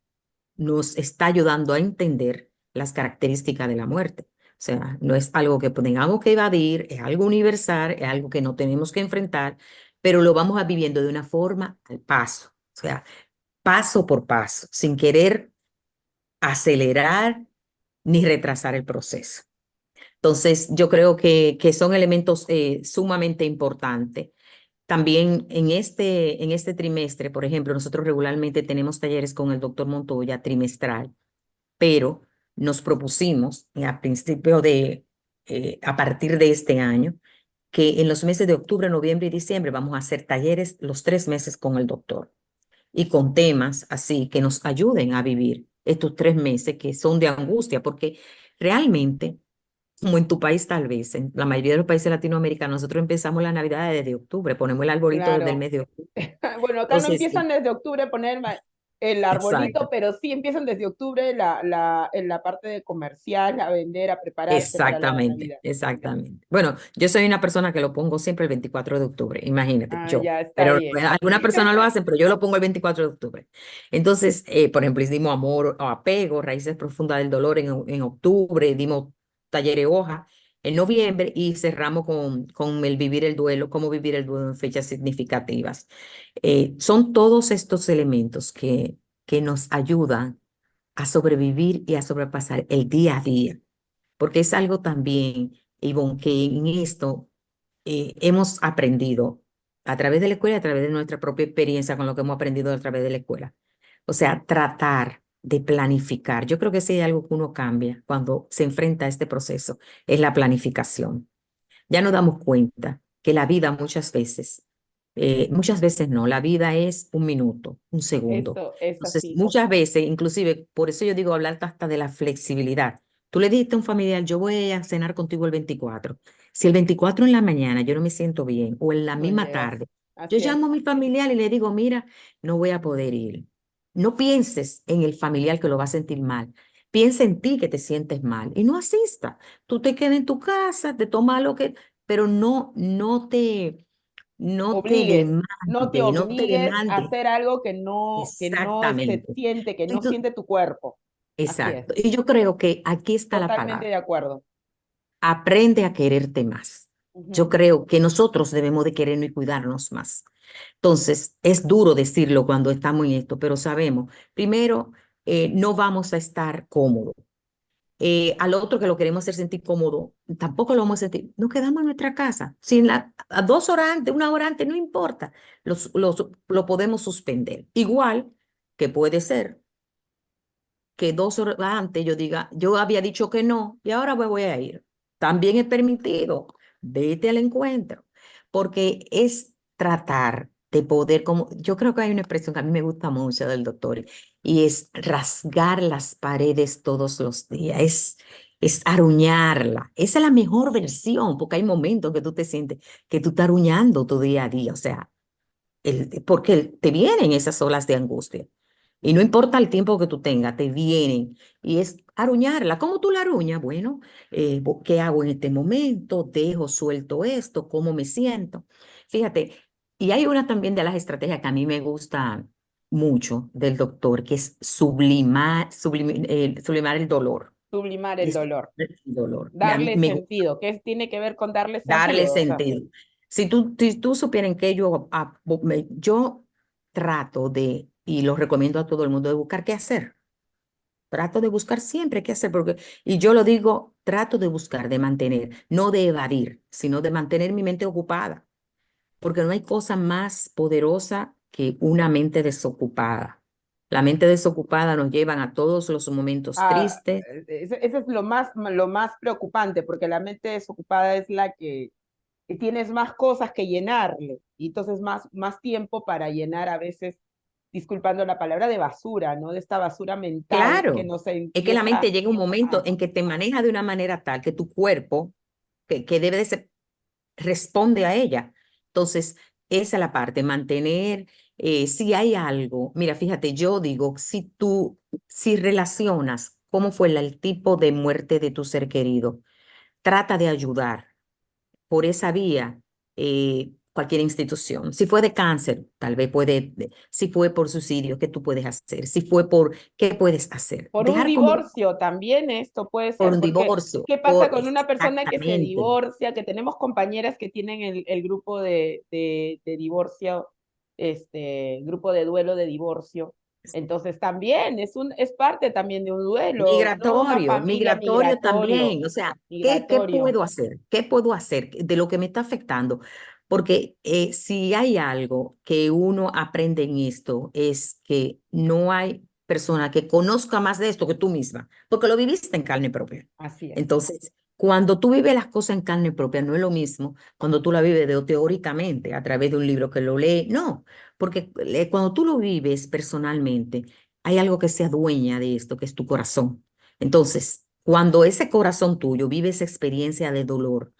nos está ayudando a entender las características de la muerte. O sea, no es algo que tengamos que evadir, es algo universal, es algo que no tenemos que enfrentar, pero lo vamos a viviendo de una forma al paso. O sea, paso por paso, sin querer acelerar ni retrasar el proceso. Entonces, yo creo que son elementos sumamente importantes. También en este trimestre, por ejemplo, nosotros regularmente tenemos talleres con el doctor Montoya trimestral, pero nos propusimos a partir de este año, que en los meses de octubre, noviembre y diciembre vamos a hacer talleres los 3 meses con el doctor y con temas así que nos ayuden a vivir estos 3 meses que son de angustia, porque realmente, como en tu país tal vez, en la mayoría de los países latinoamericanos, nosotros empezamos la Navidad desde octubre, ponemos el arbolito desde el Claro. mes de octubre. Bueno, acá no Entonces, empiezan desde octubre a poner el arbolito, exacto. pero sí empiezan desde octubre en la parte de comercial, a vender, a prepararse para la Exactamente, Navidad. exactamente. Bueno, yo soy una persona que lo pongo siempre el 24 de octubre, imagínate, Ah, yo. ya está Pero bien. algunas personas lo hacen, pero yo lo pongo el 24 de octubre. Entonces, por ejemplo, hicimos amor o apego, raíces profundas del dolor en octubre, dimos talleres hoja en noviembre y cerramos con el vivir el duelo, cómo vivir el duelo en fechas significativas. Son todos estos elementos que nos ayudan a sobrevivir y a sobrepasar el día a día, porque es algo también, Ivonne, que en esto hemos aprendido a través de la escuela y a través de nuestra propia experiencia con lo que hemos aprendido a través de la escuela. O sea, tratar de planificar. Yo creo que si hay algo que uno cambia cuando se enfrenta a este proceso, es la planificación. Ya nos damos cuenta que la vida muchas veces no, la vida es un minuto, un segundo. Eso es Entonces, así. muchas veces, inclusive, por eso yo digo hablar hasta de la flexibilidad. Tú le dijiste a un familiar, yo voy a cenar contigo el 24. Si el 24 en la mañana yo no me siento bien o en la No misma llegas. tarde, yo Así es. llamo a mi familiar y le digo, mira, no voy a poder ir. No pienses en el familiar que lo va a sentir mal. Piensa en ti que te sientes mal y no asista. Tú te quedas en tu casa, te tomas lo que, pero no te Obligues, no te obligues a demande. hacer algo que no se Exactamente. siente, que Y no siente tu cuerpo. Así es. exacto. Y yo creo que aquí está la Totalmente de palabra. acuerdo. Aprende a quererte más. Yo Ujú. creo que nosotros debemos de querernos y cuidarnos más. Entonces, es duro decirlo cuando estamos en esto, pero sabemos, primero, no vamos a estar cómodos. Al otro que lo queremos hacer sentir cómodo, tampoco lo vamos a sentir. Nos quedamos en nuestra casa. Sin a 2 horas antes, 1 hora antes, no importa. Lo podemos suspender. Igual que puede ser que 2 horas antes yo diga, yo había dicho que no y ahora me voy a ir. También es permitido. Vete al encuentro. Porque es tratar de poder, como yo creo que hay una expresión que a mí me gusta mucho del doctor y es rasgar las paredes todos los días, es aruñarla. Esa es la mejor versión, porque hay momentos que tú te sientes que tú estás aruñando tu día a día, o sea, porque te vienen esas olas de angustia. Y no importa el tiempo que tú tengas, te vienen. Y es aruñarla. ¿Cómo tú la aruñas? Bueno, ¿qué hago en este momento? ¿Dejo suelto esto? ¿Cómo me siento? Fíjate, y hay una también de las estrategias que a mí me gusta mucho del doctor, que es sublimar el dolor. Sublimar Y el es dolor. el dolor. Darle Me gusta sentido. ¿Qué tiene que ver con darle darle sentido? O sea, sentido. Si tú supieran que yo trato de, y lo recomiendo a todo el mundo, de buscar qué hacer. Trato de buscar siempre qué hacer, y yo lo digo, trato de buscar, de mantener, no de evadir, sino de mantener mi mente ocupada, porque no hay cosa más poderosa que una mente desocupada. La mente desocupada nos llevan a todos los momentos tristes. eso es lo más preocupante, porque la mente desocupada es la que tienes más cosas que llenarle, y entonces más tiempo para llenar a veces, disculpando la palabra, de basura, ¿no? De esta basura mental que Claro, nos es que la mente empieza llega un momento a... en que te maneja de una manera tal que tu cuerpo, que debe de ser, responde a ella. Entonces, esa es la parte, mantener, si hay algo, mira, fíjate, yo digo, si relacionas cómo fue el tipo de muerte de tu ser querido, trata de ayudar por esa vía cualquier institución. Si fue de cáncer, tal vez si fue por suicidio, ¿qué tú puedes hacer? Si fue ¿qué puedes hacer? Por un Dejar como divorcio también esto puede por ser, un porque divorcio, ¿qué pasa con una persona que se exactamente. divorcia? Que tenemos compañeras que tienen el grupo de divorcio, grupo de duelo de divorcio. Entonces también es parte también de un duelo, ¿no? Una Migratorio, familia migratorio migratorio, también. O sea, ¿qué migratorio, puedo hacer? ¿Qué puedo hacer de lo que me está afectando? Porque si hay algo que uno aprende en esto es que no hay persona que conozca más de esto que tú misma, porque lo viviste en carne propia. así es. Entonces, cuando tú vives las cosas en carne propia, no es lo mismo cuando tú la vives teóricamente a través de un libro que lo lee. No, porque cuando tú lo vives personalmente, hay algo que se adueña de esto, que es tu corazón. Entonces, cuando ese corazón tuyo vive esa experiencia de dolor,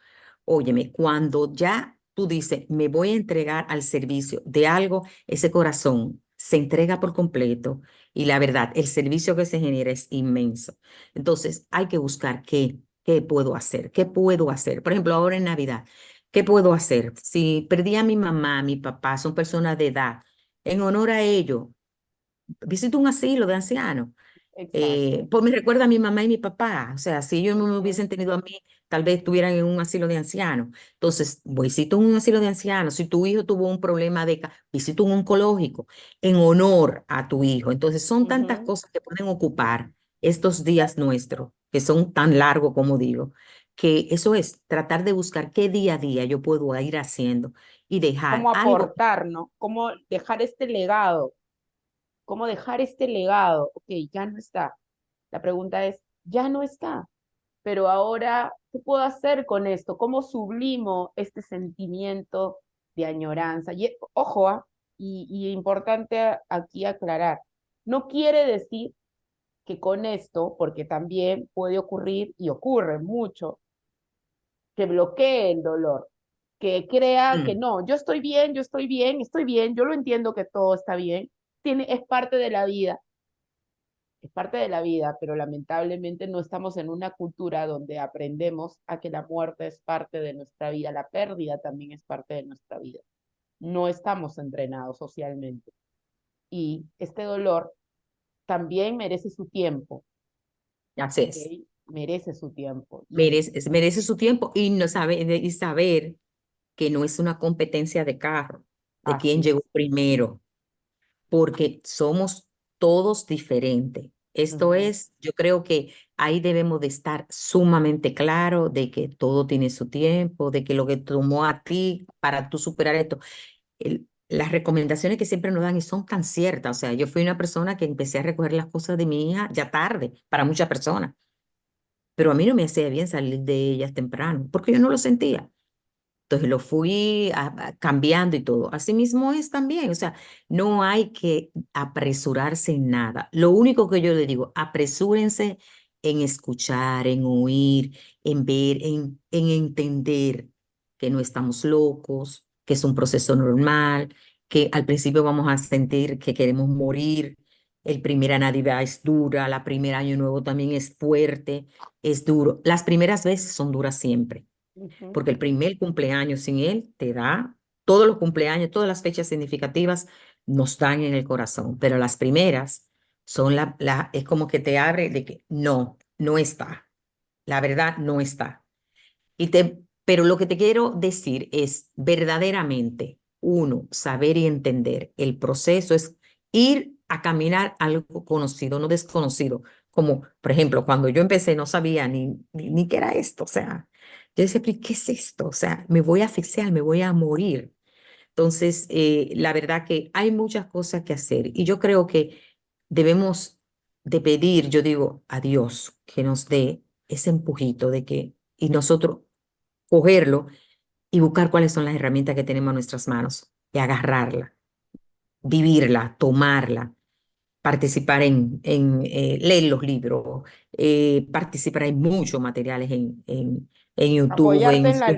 óyeme, cuando ya tú dices, me voy a entregar al servicio de algo, ese corazón se entrega por completo y la verdad, el servicio que se genera es inmenso. Entonces, hay que buscar qué puedo hacer, qué puedo hacer. Por ejemplo, ahora en Navidad, ¿qué puedo hacer? Si perdí a mi mamá, a mi papá, son personas de edad, en honor a ellos, visito un asilo de ancianos. Exacto. Pues me recuerda a mi mamá y mi papá. O sea, si ellos no me Ujú, hubiesen tenido a mí, tal vez estuvieran en un asilo de ancianos. Entonces, visito un asilo de ancianos. Si tu hijo tuvo un problema visito un oncológico en honor a tu hijo. Entonces, son tantas ujú. cosas que pueden ocupar estos días nuestros, que son tan largos como digo, que eso es tratar de buscar qué día a día yo puedo ir haciendo y dejar ¿Cómo algo. aportar, no? ¿Cómo dejar este legado? ¿Cómo dejar este legado? Ok, ya no está. La pregunta es, ya no está, pero ahora, ¿qué puedo hacer con esto? ¿Cómo sublimo este sentimiento de añoranza? Y ojo, y importante aquí aclarar, no quiere decir que con esto, porque también puede ocurrir y ocurre mucho, que bloquee el dolor, que crea que Mm, no, yo estoy bien, yo estoy bien, estoy bien, yo lo entiendo que todo está bien, es parte de la vida, es parte de la vida, pero lamentablemente no estamos en una cultura donde aprendemos a que la muerte es parte de nuestra vida, la pérdida también es parte de nuestra vida. No estamos entrenados socialmente y este dolor también merece su tiempo, así ¿ok? es. Merece su tiempo. Merece su tiempo y, no sabe, y saber que no es una competencia de carro, de quién Así llegó es. primero, porque somos todos diferentes. Esto Ujú, es, yo creo que ahí debemos de estar sumamente claro de que todo tiene su tiempo, de que lo que tomó a ti para tú superar esto, las recomendaciones que siempre nos dan y son tan ciertas. O sea, yo fui una persona que empecé a recoger las cosas de mi hija ya tarde, para muchas personas, pero a mí no me hacía bien salir de ellas temprano, porque yo no lo sentía. Entonces lo fui cambiando y todo. Así mismo es también, o sea, no hay que apresurarse en nada. Lo único que yo le digo, apresúrense en escuchar, en oír, en ver, en entender que no estamos locos, que es un proceso normal, que al principio vamos a sentir que queremos morir. El primer Navidad es dura, la primer Año Nuevo también es fuerte, es duro. Las primeras veces son duras siempre ujú. porque el primer cumpleaños sin él te da, todos los cumpleaños, todas las fechas significativas nos dan en el corazón, pero las primeras son es como que te abre de que no está, la verdad no está. Pero lo que te quiero decir es verdaderamente, uno, saber y entender el proceso es ir a caminar algo conocido, no desconocido. Como, por ejemplo, cuando yo empecé no sabía ni qué era esto. O sea, yo decía, "¿Pero qué es esto? O sea, me voy a asfixiar, me voy a morir". Entonces, la verdad que hay muchas cosas que hacer y yo creo que debemos de pedir, yo digo, a Dios que nos dé ese empujito de que, y nosotros cogerlo y buscar cuáles son las herramientas que tenemos a nuestras manos y agarrarla, vivirla, tomarla, participar leer los libros, participar, hay muchos materiales en YouTube, Apoyarte en la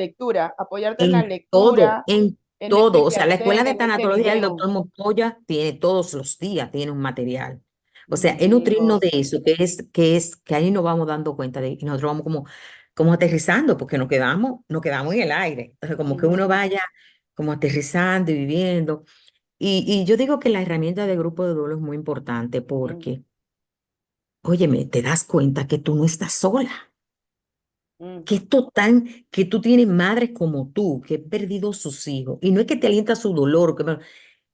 en todo, lectura, en en todo. este O sea, la escuela quehacer, de en este tanatología del vivir, doctor Montoya tiene todos los días, tiene un material. O sea, es nutrirnos de libros. eso, que ahí nos vamos dando cuenta de, y nosotros vamos como aterrizando, porque nos quedamos en el aire. Entonces, como que uno Ujú, vaya como aterrizando y viviendo. Y yo digo que la herramienta de grupo de duelo es muy importante mm, porque, óyeme, te das cuenta que tú no estás sola, mm, que tú tienes madres como tú, que han perdido sus hijos, y no es que te alienta su dolor,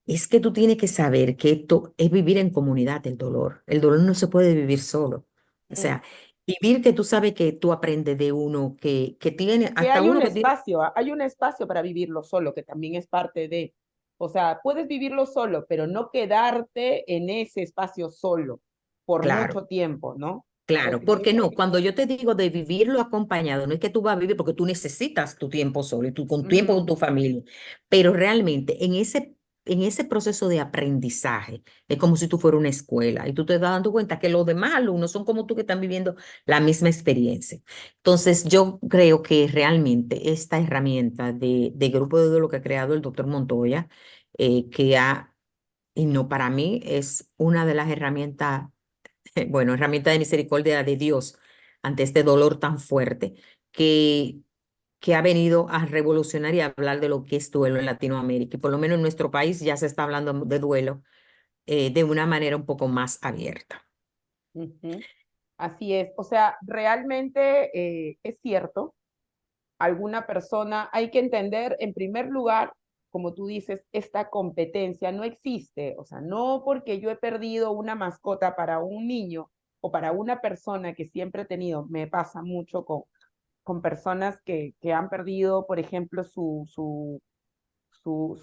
es que tú tienes que saber que esto es vivir en comunidad, el dolor. El dolor no se puede vivir solo. O Mm. sea, vivir que tú sabes que tú aprendes de uno que tiene, Que hasta uno que tiene, hay un espacio para vivirlo solo, que también es parte de, o sea, puedes vivirlo solo, pero no quedarte en ese espacio solo por claro. mucho tiempo, ¿no? Claro, porque no, cuando yo te digo de vivirlo acompañado, no es que tú vas a vivir porque tú necesitas tu tiempo solo y tu con tiempo Ujú, con tu familia, pero realmente en ese proceso de aprendizaje es como si tú fueras una escuela y tú te das dando cuenta que los demás alumnos son como tú que están viviendo la misma experiencia. Entonces, yo creo que realmente esta herramienta de grupo de lo que ha creado el doctor Montoya, y no para mí es una de las herramientas bueno, herramienta de misericordia de Dios ante este dolor tan fuerte que, que ha venido a revolucionar y a hablar de lo que es duelo en Latinoamérica. Y por lo menos en nuestro país ya se está hablando de duelo de una manera un poco más abierta. ujú. Así es, o sea, realmente es cierto, alguna persona, hay que entender, en primer lugar, como tú dices, esta competencia no existe, o sea, no porque yo he perdido una mascota para un niño o para una persona que siempre he tenido, me pasa mucho con personas que han perdido, por ejemplo, su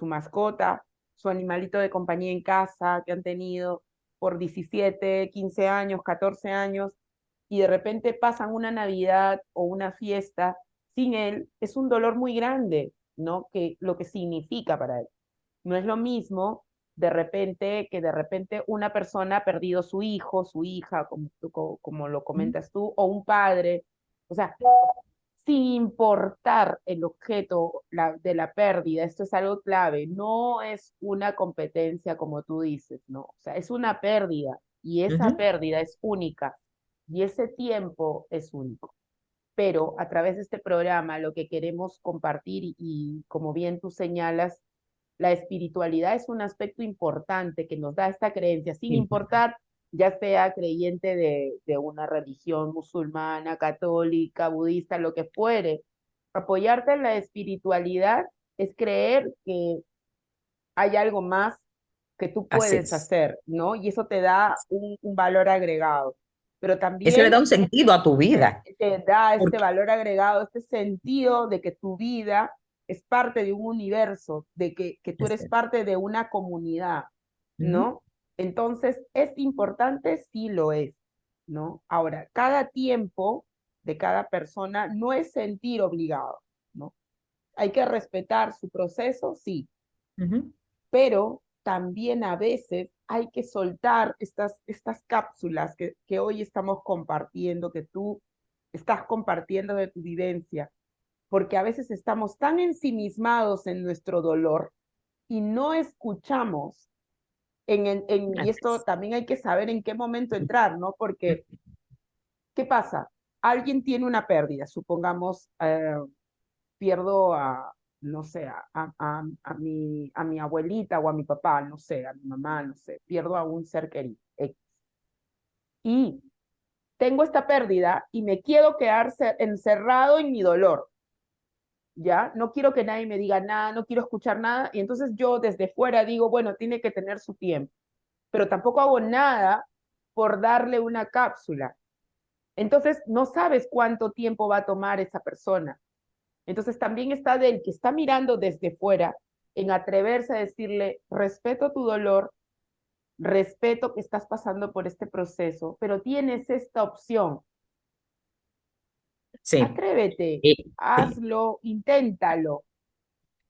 mascota, su animalito de compañía en casa que han tenido por 17 15 años, 14 años, y de repente pasan una Navidad o una fiesta sin él, es un dolor muy grande, ¿no? Que lo que significa para él. No es lo mismo de repente una persona ha perdido su hijo, su hija, como lo Ujú. comentas tú, o un padre. O sea, sin importar el objeto de la pérdida, esto es algo clave, no es una competencia como tú dices, ¿no? O sea, es una pérdida y esa Ujú. pérdida es única y ese tiempo es único. Pero a través de este programa lo que queremos compartir y como bien tú señalas, la espiritualidad es un aspecto importante que nos da esta creencia, sin Importante. importar ya sea creyente de una religión musulmana, católica, budista, lo que fuere. Apoyarte en la espiritualidad es creer que hay algo más que tú Así puedes es. hacer, ¿no? Y eso te da un valor agregado. Pero Eso le también da un sentido a tu vida. te da este Porque, valor agregado, este sentido de que tu vida es parte de un universo, de que tú eres parte de una comunidad, ujú, ¿no? Entonces, ¿es importante? Sí lo es, ¿no? Ahora, cada tiempo de cada persona no es sentir obligado, ¿no? Hay que respetar su proceso, sí, ujú. pero también a veces hay que soltar estas cápsulas que hoy estamos compartiendo, que tú estás compartiendo de tu vivencia, porque a veces estamos tan ensimismados en nuestro dolor y no escuchamos, y Así esto es. también hay que saber en qué momento entrar, ¿no? Porque, ¿qué pasa? Alguien tiene una pérdida, supongamos, pierdo a, no sé, a mi abuelita o a mi papá, no sé, a mi mamá, no sé, pierdo a un ser querido. Y tengo esta pérdida y me quiero quedar encerrado en mi dolor, ¿ya? No quiero que nadie me diga nada, no quiero escuchar nada, y entonces yo desde fuera digo, bueno, tiene que tener su tiempo, pero tampoco hago nada por darle una cápsula. Entonces no sabes cuánto tiempo va a tomar esa persona. Entonces también está del que está mirando desde fuera en atreverse a decirle, respeto tu dolor, respeto que estás pasando por este proceso, pero tienes esta opción. Sí, Atrévete, sí. hazlo, inténtalo,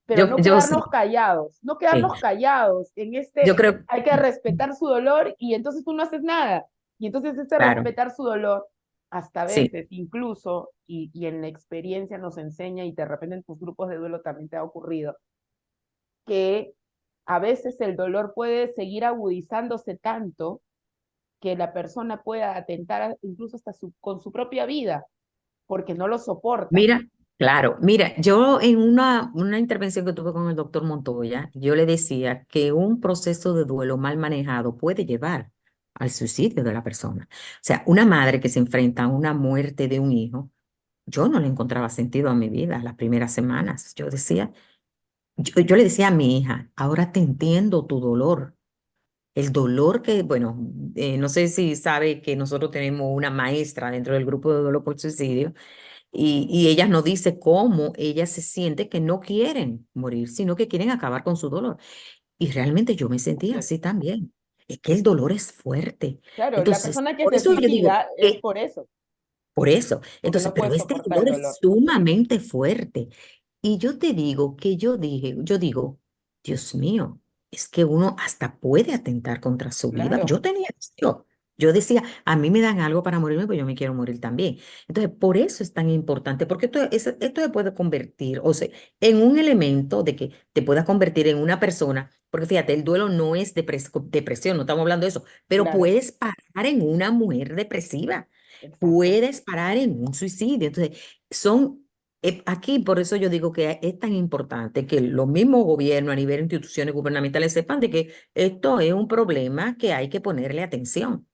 pero no Yo quedarnos sí, callados, no sí. quedarnos callados en Yo este, creo, hay que respetar su dolor y entonces tú no haces nada. Y entonces este claro, respetar su dolor, hasta sí. veces incluso, y en la experiencia nos enseña, y de repente en tus grupos de duelo también te ha ocurrido, que a veces el dolor puede seguir agudizándose tanto que la persona pueda atentar incluso hasta con su propia vida, porque no lo soporta. Mira, claro, mira, yo en una intervención que tuve con el doctor Montoya, yo le decía que un proceso de duelo mal manejado puede llevar al suicidio de la persona. O sea, una madre que se enfrenta a una muerte de un hijo, yo no le encontraba sentido a mi vida las primeras semanas. Yo decía, yo le decía a mi hija, ahora te entiendo tu dolor. El dolor que, bueno, no sé si sabe que nosotros tenemos una maestra dentro del grupo de dolor por suicidio y ella nos dice cómo ella se siente que no quieren morir, sino que quieren acabar con su dolor. Y realmente yo me sentía Entonces, así también. Es que el dolor es fuerte. claro, la Entonces, persona que por se eso yo digo, suicida es por eso, por eso. porque Entonces, no pero puede este soportar el dolor es dolor. sumamente fuerte. Y yo te digo que yo digo, Dios mío, es que uno hasta puede atentar contra su vida. Claro. Yo tenía esto. Yo decía, a mí me dan algo para morirme, pues yo me quiero morir también. Entonces, por eso es tan importante, porque esto se puede convertir, o sea, en un elemento de que te puedas convertir en una persona, porque fíjate, el duelo no es depresión, no estamos hablando de eso, pero Claro, puedes parar en una mujer depresiva, exacto. puedes parar en un suicidio. Entonces, son aquí, por eso yo digo que es tan importante que los mismos gobiernos a nivel de instituciones gubernamentales sepan de que esto es un problema que hay que ponerle atención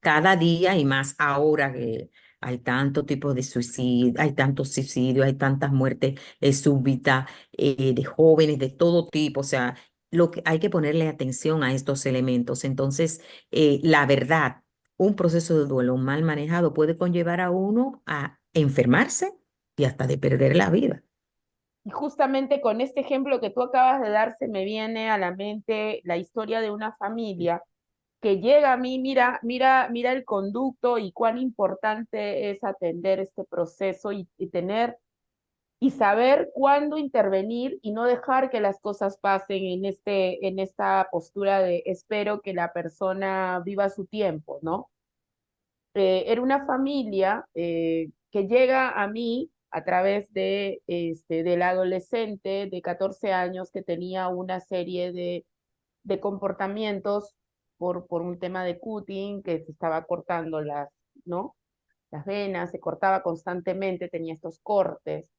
cada día y más ahora que hay tantos tipos de suicidio, hay tantos suicidios, hay tantas muertes súbitas de jóvenes de todo tipo, o sea, lo que hay que ponerle atención a estos elementos. Entonces, la verdad, un proceso de duelo mal manejado puede conllevar a uno a enfermarse y hasta de perder la vida. Y justamente con este ejemplo que tú acabas de dar, se me viene a la mente la historia de una familia que llega a mí, mira el conducto y cuán importante es atender este proceso y tener y saber cuándo intervenir y no dejar que las cosas pasen en esta postura de espero que la persona viva su tiempo, ¿no? Era una familia que llega a mí a través del adolescente de 14 años que tenía una serie de comportamientos por un tema de cutting, que se estaba cortando ¿no? Las venas, se cortaba constantemente, tenía estos cortes.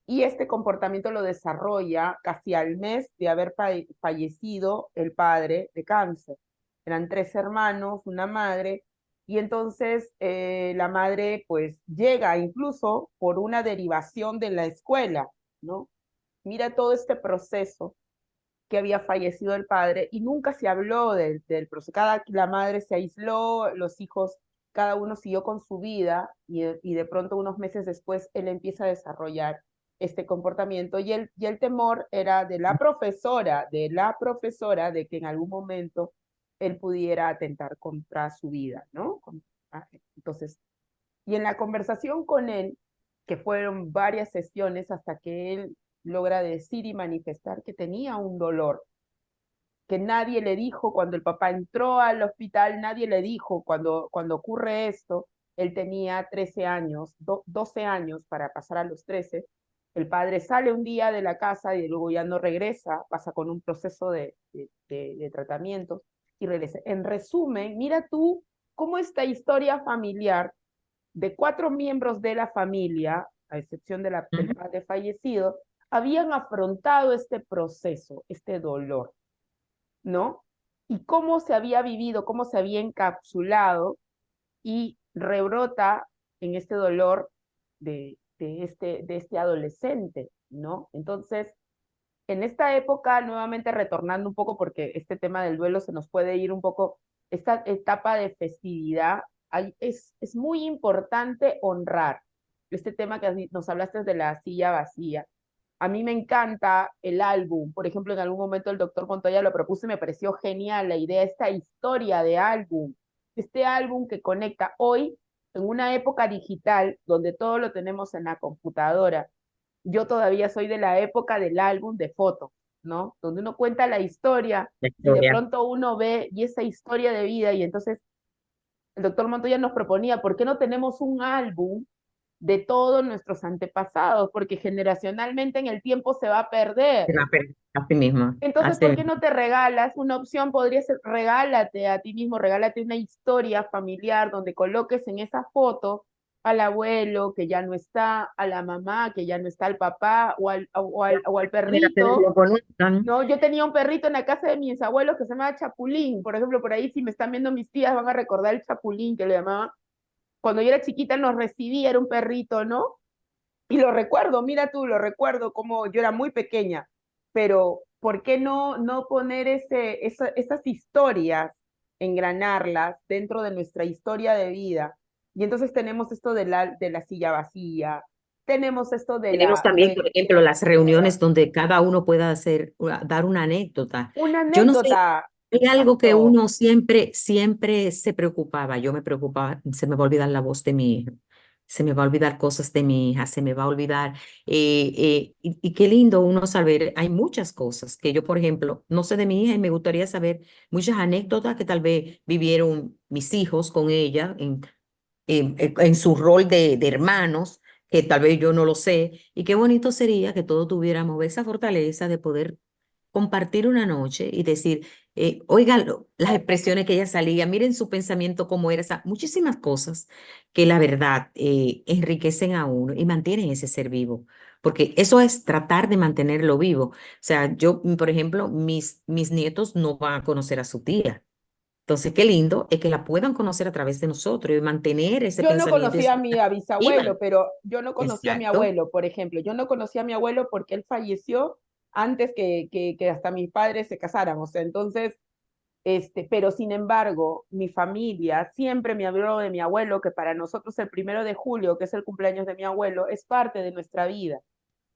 Y este comportamiento lo desarrolla casi al mes de haber fallecido el padre de cáncer. Eran tres hermanos, una madre, y entonces la madre pues llega incluso por una derivación de la escuela, ¿no? Mira todo este proceso que había fallecido el padre y nunca se habló del proceso. La madre se aisló, los hijos, cada uno siguió con su vida y de pronto unos meses después él empieza a desarrollar este comportamiento y el temor era de que en algún momento él pudiera atentar contra su vida, ¿no? Entonces, y en la conversación con él, que fueron varias sesiones hasta que él logra decir y manifestar que tenía un dolor, que nadie le dijo cuando el papá entró al hospital, nadie le dijo cuando ocurre esto, él tenía 13 años, 12 años para pasar a los 13, el padre sale un día de la casa y luego ya no regresa, pasa con un proceso de tratamiento y regresa. En resumen, mira tú cómo esta historia familiar de cuatro miembros de la familia, a excepción del Ujú. padre fallecido, habían afrontado este proceso, este dolor, ¿no? Y cómo se había vivido, cómo se había encapsulado y rebrota en este dolor de este adolescente, ¿no? Entonces, en esta época, nuevamente retornando un poco, porque este tema del duelo se nos puede ir un poco, esta etapa de festividad, es muy importante honrar este tema que nos hablaste de la silla vacía. A mí me encanta el álbum, por ejemplo, en algún momento el doctor Montoya lo propuso y me pareció genial la idea, esta historia de álbum, este álbum que conecta hoy en una época digital donde todo lo tenemos en la computadora. Yo todavía soy de la época del álbum de fotos, ¿no? Donde uno cuenta la historia La y de historia. pronto uno ve y esa historia de vida y entonces el doctor Montoya nos proponía, ¿por qué no tenemos un álbum de todos nuestros antepasados? Porque generacionalmente en el tiempo se va a perder. Así mismo, Entonces, así ¿por qué mismo. no te regalas? Una opción podría ser, regálate a ti mismo, regálate una historia familiar donde coloques en esa foto al abuelo que ya no está, a la mamá que ya no está, al papá o al Generaciones perrito. lo conozcan. No, yo tenía un perrito en la casa de mis abuelos que se llamaba Chapulín. Por ejemplo, por ahí si me están viendo mis tías van a recordar el Chapulín que le llamaban. Cuando yo era chiquita nos recibía, era un perrito, ¿no? Y lo recuerdo, mira tú, lo recuerdo como yo era muy pequeña pero ¿por qué no poner esas historias, engranarlas dentro de nuestra historia de vida? Y entonces tenemos esto de la silla vacía, tenemos esto de Tenemos la también, por ejemplo, las reuniones donde cada uno pueda dar una anécdota. una Yo no sé, anécdota. hay algo que Exacto. uno siempre se preocupaba. Yo me preocupaba, se me va a olvidar la voz de mi hija, se me va a olvidar cosas de mi hija, se me va a olvidar. Y qué lindo uno saber, hay muchas cosas que yo, por ejemplo, no sé de mi hija y me gustaría saber muchas anécdotas que tal vez vivieron mis hijos con ella en su rol de hermanos, que tal vez yo no lo sé, y qué bonito sería que todos tuviéramos esa fortaleza de poder compartir una noche y decir, oigan las expresiones que ella salía, miren su pensamiento cómo era, muchísimas cosas que la verdad enriquecen a uno y mantienen ese ser vivo, porque eso es tratar de mantenerlo vivo. O sea, yo, por ejemplo, mis nietos no van a conocer a su tía. Entonces, qué lindo es que la puedan conocer a través de nosotros y mantener ese Yo no pensamiento y conocí a esa mi viva. bisabuelo, pero yo no conocí a mi Exacto. abuelo, por ejemplo. Yo no conocí a mi abuelo porque él falleció antes que hasta mis padres se casaran. O sea, entonces, pero sin embargo, mi familia siempre me habló de mi abuelo, que para nosotros el 1 de julio, que es el cumpleaños de mi abuelo, es parte de nuestra vida.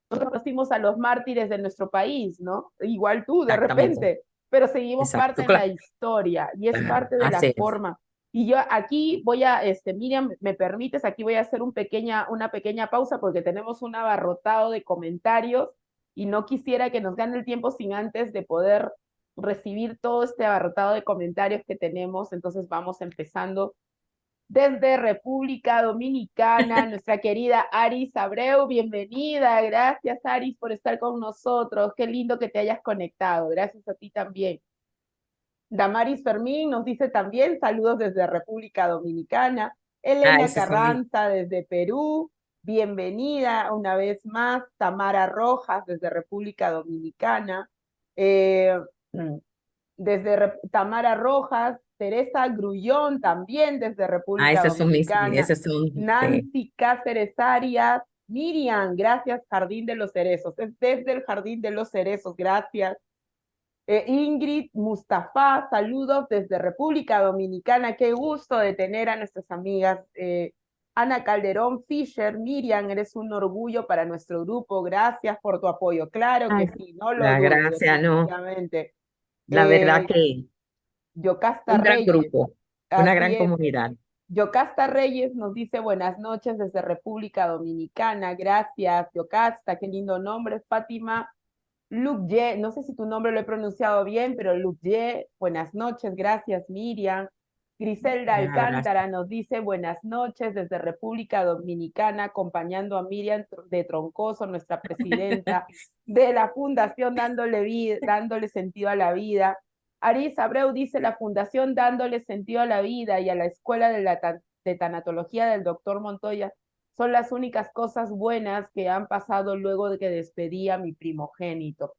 Nosotros conocimos a los mártires de nuestro país, ¿no? Igual tú, de Exactamente. repente, pero seguimos parte Exacto, en la claro. historia y es Claro, parte de la así es. forma. Y yo aquí voy a, Miriam, ¿me permites? Aquí voy a hacer una pequeña pausa porque tenemos un abarrotado de comentarios y no quisiera que nos gane el tiempo sin antes de poder recibir todo este abarrotado de comentarios que tenemos. Entonces vamos empezando desde República Dominicana, nuestra querida Aris Abreu, bienvenida. Gracias, Aris, por estar con nosotros. Qué lindo que te hayas conectado. Gracias a ti también. Damaris Fermín nos dice también saludos desde República Dominicana. Ah, Elena ese es un... Carranza desde Perú, bienvenida una vez más. Tamara Rojas desde República Dominicana. Eh, Tamara Rojas, Teresa Grullón también desde Ah, República esas son Dominicana, esas son, Nancy Cáceres Arias, Miriam, gracias Jardín de los Cerezos, es desde el Jardín de los Cerezos, gracias. Ingrid Mustafa, saludos desde República Dominicana, qué gusto de tener a nuestras amigas. Ana Calderón Fisher, Miriam, eres un orgullo para nuestro grupo, gracias por tu apoyo. Claro ay, que sí, no lo la dudes, gracia, no. definitivamente. La verdad Eh, que Yocasta un gran Reyes, grupo, una así gran es. comunidad. Yocasta Reyes nos dice buenas noches desde República Dominicana. Gracias, Yocasta, qué lindo nombre. Fátima Luque, no sé si tu nombre lo he pronunciado bien, pero Luque, buenas noches. Gracias, Miriam. Griselda Un abrazo. Alcántara nos dice buenas noches desde República Dominicana, acompañando a Miriam de Troncoso, nuestra presidenta de la Fundación dándole sentido a la vida. Aris Abreu dice la Fundación dándole sentido a la vida y a la Escuela de Tanatología del doctor Montoya son las únicas cosas buenas que han pasado luego de que despedí a mi primogénito.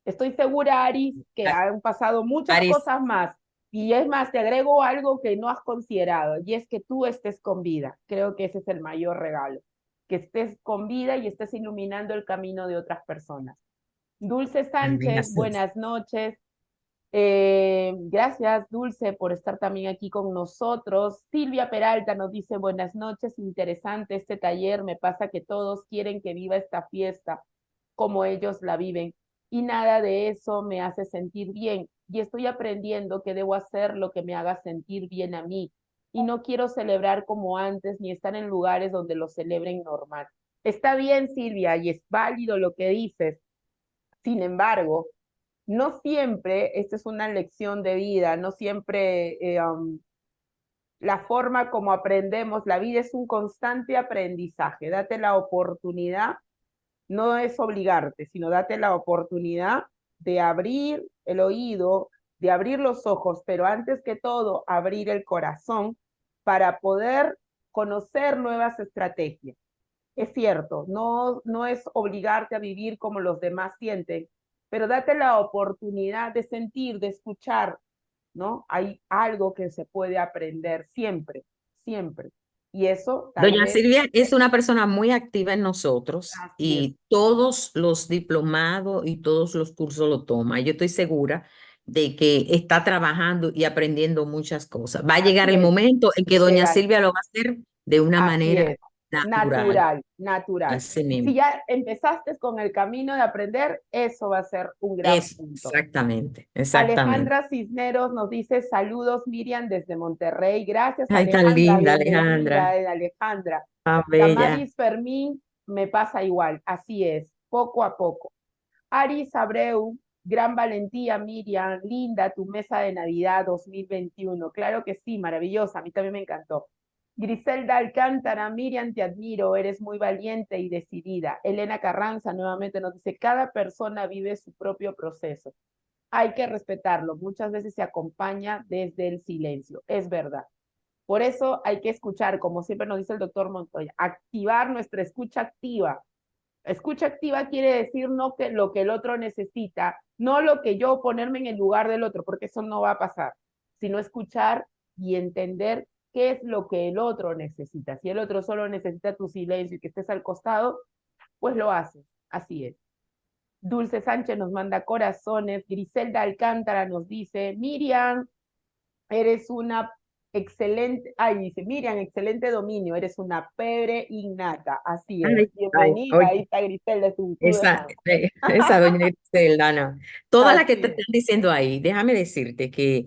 Estoy segura, Aris, que han pasado muchas Aris, cosas más. Y es más, te agrego algo que no has considerado, y es que tú estés con vida. Creo que ese es el mayor regalo, que estés con vida y estés iluminando el camino de otras personas. Dulce amén, Sánchez, así es. buenas noches. Gracias, Dulce, por estar también aquí con nosotros. Silvia Peralta nos dice, buenas noches, interesante este taller. Me pasa que todos quieren que viva esta fiesta como ellos la viven y nada de eso me hace sentir bien. Y estoy aprendiendo que debo hacer lo que me haga sentir bien a mí. Y no quiero celebrar como antes ni estar en lugares donde lo celebren normal. Está bien, Silvia, y es válido lo que dices. Sin embargo, no siempre, esta es una lección de vida, no siempre la forma como aprendemos, la vida es un constante aprendizaje, date la oportunidad, no es obligarte, sino date la oportunidad de abrir el oído, de abrir los ojos, pero antes que todo, abrir el corazón para poder conocer nuevas estrategias. Es cierto, no es obligarte a vivir como los demás sienten, pero date la oportunidad de sentir, de escuchar, ¿no? Hay algo que se puede aprender siempre, siempre. Y eso tal Doña vez, Silvia es una persona muy activa en nosotros así es, y todos los diplomados y todos los cursos lo toma. Yo estoy segura de que está trabajando y aprendiendo muchas cosas. Va a llegar así el es, momento en que Doña llegar. Silvia lo va a hacer de una Así manera es, natural, natural, natural. así Si mismo. ya empezaste con el camino de aprender, eso va a ser un gran Es punto. exactamente, exactamente. Alejandra Cisneros nos dice saludos Miriam desde Monterrey. Gracias Ay, tan Alejandra, linda, Alejandra. bienvenida Alejandra. Tan bella. Damaris Fermín, me pasa igual, así es, poco a poco. Aris Abreu, gran valentía Miriam, linda tu mesa de Navidad 2021. Claro que sí, maravillosa, a mí también me encantó. Griselda Alcántara, Miriam, te admiro, eres muy valiente y decidida. Elena Carranza nuevamente nos dice, cada persona vive su propio proceso. Hay que respetarlo. Muchas veces se acompaña desde el silencio. Es verdad. Por eso hay que escuchar, como siempre nos dice el doctor Montoya, activar nuestra escucha activa. Escucha activa quiere decir no que lo que el otro necesita, no lo que yo ponerme en el lugar del otro, porque eso no va a pasar, sino escuchar y entender qué es lo que el otro necesita. Si el otro solo necesita tu silencio y que estés al costado, pues lo haces. Así es. Dulce Sánchez nos manda corazones. Griselda Alcántara nos dice, Miriam, eres una excelente, ay, dice Miriam, excelente dominio, eres una pebre innata. Así es. Ay, ay, Bienvenida, ahí oye. está Griselda, es un club de Esa, fans. esa doña Griselda, no. Todas las que Así te es. están diciendo ahí, déjame decirte que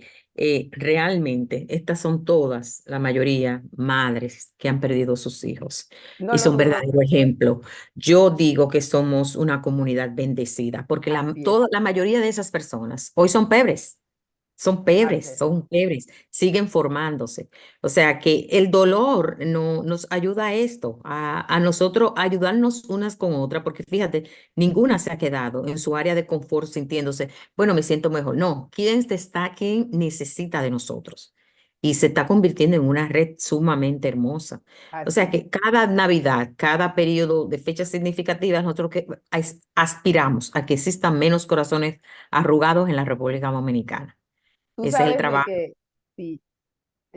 realmente estas son todas, la mayoría, madres que han perdido sus hijos No y lo son dudo. verdadero ejemplo. Yo digo que somos una comunidad bendecida porque Así es. la mayoría de esas personas hoy Así es. son pobres, siguen formándose. O sea que el dolor no, nos ayuda a esto, a nosotros a ayudarnos unas con otras, porque fíjate, ninguna se ha quedado en su área de confort sintiéndose, bueno, me siento mejor. No, quien necesita de nosotros. Y se está convirtiendo en una red sumamente hermosa. O sea Así es. que cada Navidad, cada periodo de fechas significativas, nosotros que aspiramos a que existan menos corazones arrugados en la República Dominicana. Tú Ese es el sabes de trabajo. que, sí,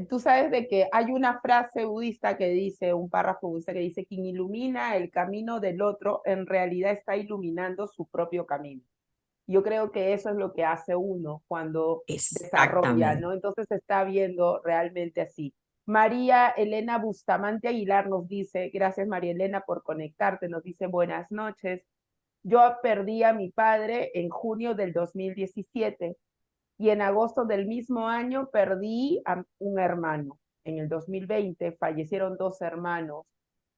tú sabes de que hay una frase budista que dice, un párrafo budista que dice, quien ilumina el camino del otro, en realidad está iluminando su propio camino. Yo creo que eso es lo que hace uno cuando desarrolla, Exactamente. ¿no? Entonces se está viendo realmente así. María Elena Bustamante Aguilar nos dice, gracias María Elena por conectarte, nos dice buenas noches. Yo perdí a mi padre en junio del 2017 y en agosto del mismo año perdí a un hermano. En el 2020 fallecieron dos hermanos.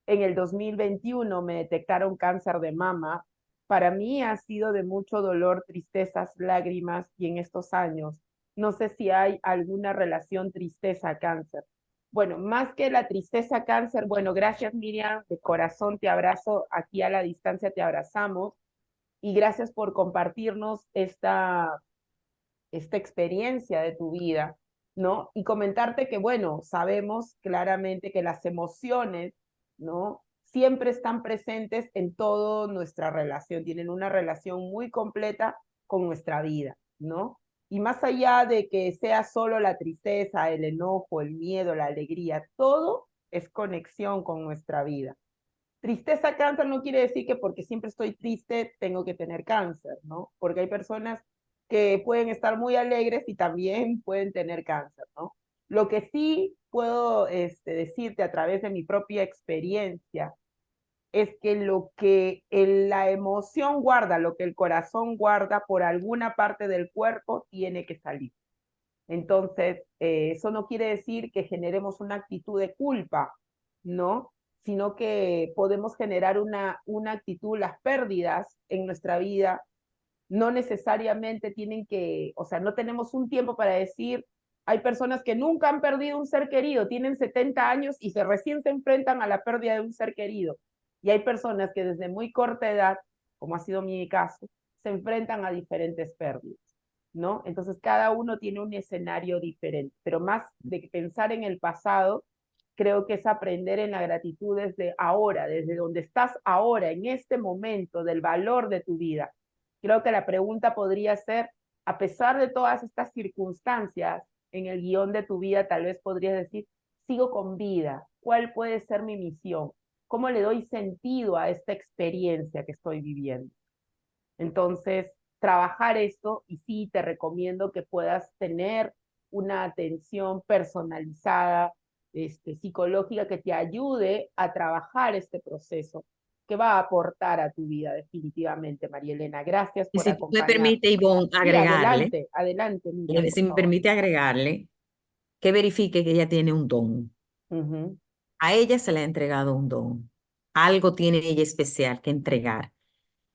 En el 2021 me detectaron cáncer de mama. Para mí ha sido de mucho dolor, tristezas, lágrimas y en estos años no sé si hay alguna relación tristeza-cáncer. Bueno, más que la tristeza-cáncer, bueno, gracias Miriam, de corazón te abrazo, aquí a la distancia te abrazamos y gracias por compartirnos esta experiencia de tu vida, ¿no? Y comentarte que, bueno, sabemos claramente que las emociones, ¿no? Siempre están presentes en toda nuestra relación, tienen una relación muy completa con nuestra vida, ¿no? Y más allá de que sea solo la tristeza, el enojo, el miedo, la alegría, todo es conexión con nuestra vida. Tristeza, cáncer no quiere decir que porque siempre estoy triste tengo que tener cáncer, ¿no? Porque hay personas que pueden estar muy alegres y también pueden tener cáncer, ¿no? Lo que sí puedo decirte a través de mi propia experiencia es que la emoción guarda, lo que el corazón guarda por alguna parte del cuerpo tiene que salir. Entonces, eso no quiere decir que generemos una actitud de culpa, ¿no? Sino que podemos generar una actitud, las pérdidas en nuestra vida no necesariamente tienen que, o sea, no tenemos un tiempo para decir, hay personas que nunca han perdido un ser querido, tienen 70 años y recién se enfrentan a la pérdida de un ser querido. Y hay personas que desde muy corta edad, como ha sido mi caso, se enfrentan a diferentes pérdidas, ¿no? Entonces cada uno tiene un escenario diferente, pero más de pensar en el pasado, creo que es aprender en la gratitud desde ahora, desde donde estás ahora, en este momento, del valor de tu vida. Creo que la pregunta podría ser, a pesar de todas estas circunstancias en el guión de tu vida, tal vez podrías decir, sigo con vida, cuál puede ser mi misión, cómo le doy sentido a esta experiencia que estoy viviendo. Entonces, trabajar esto, y sí te recomiendo que puedas tener una atención personalizada, psicológica, que te ayude a trabajar este proceso, que va a aportar a tu vida definitivamente, María Elena. Gracias Y por si tú me acompañarnos. permite, Ivonne, Sí, agregarle, adelante, adelante, Miriam, por si me favor. permite agregarle, que verifique que ella tiene un don. Ujú, A ella se le ha entregado un don. Algo tiene ella especial que entregar.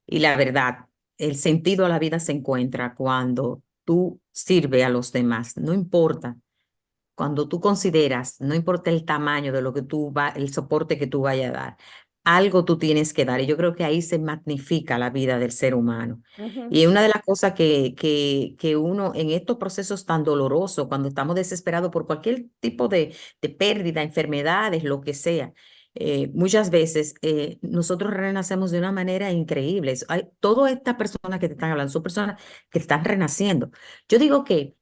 Y la verdad, el sentido a la vida se encuentra cuando tú sirves a los demás. No importa, cuando tú consideras, no importa el tamaño de lo que el soporte que tú vayas a dar, algo tú tienes que dar. Y yo creo que ahí se magnifica la vida del ser humano. ujú, Y una de las cosas que uno en estos procesos tan dolorosos, cuando estamos desesperados por cualquier tipo de pérdida, enfermedades, lo que sea, muchas veces nosotros renacemos de una manera increíble. Todas estas personas que te están hablando son personas que están renaciendo. Yo digo que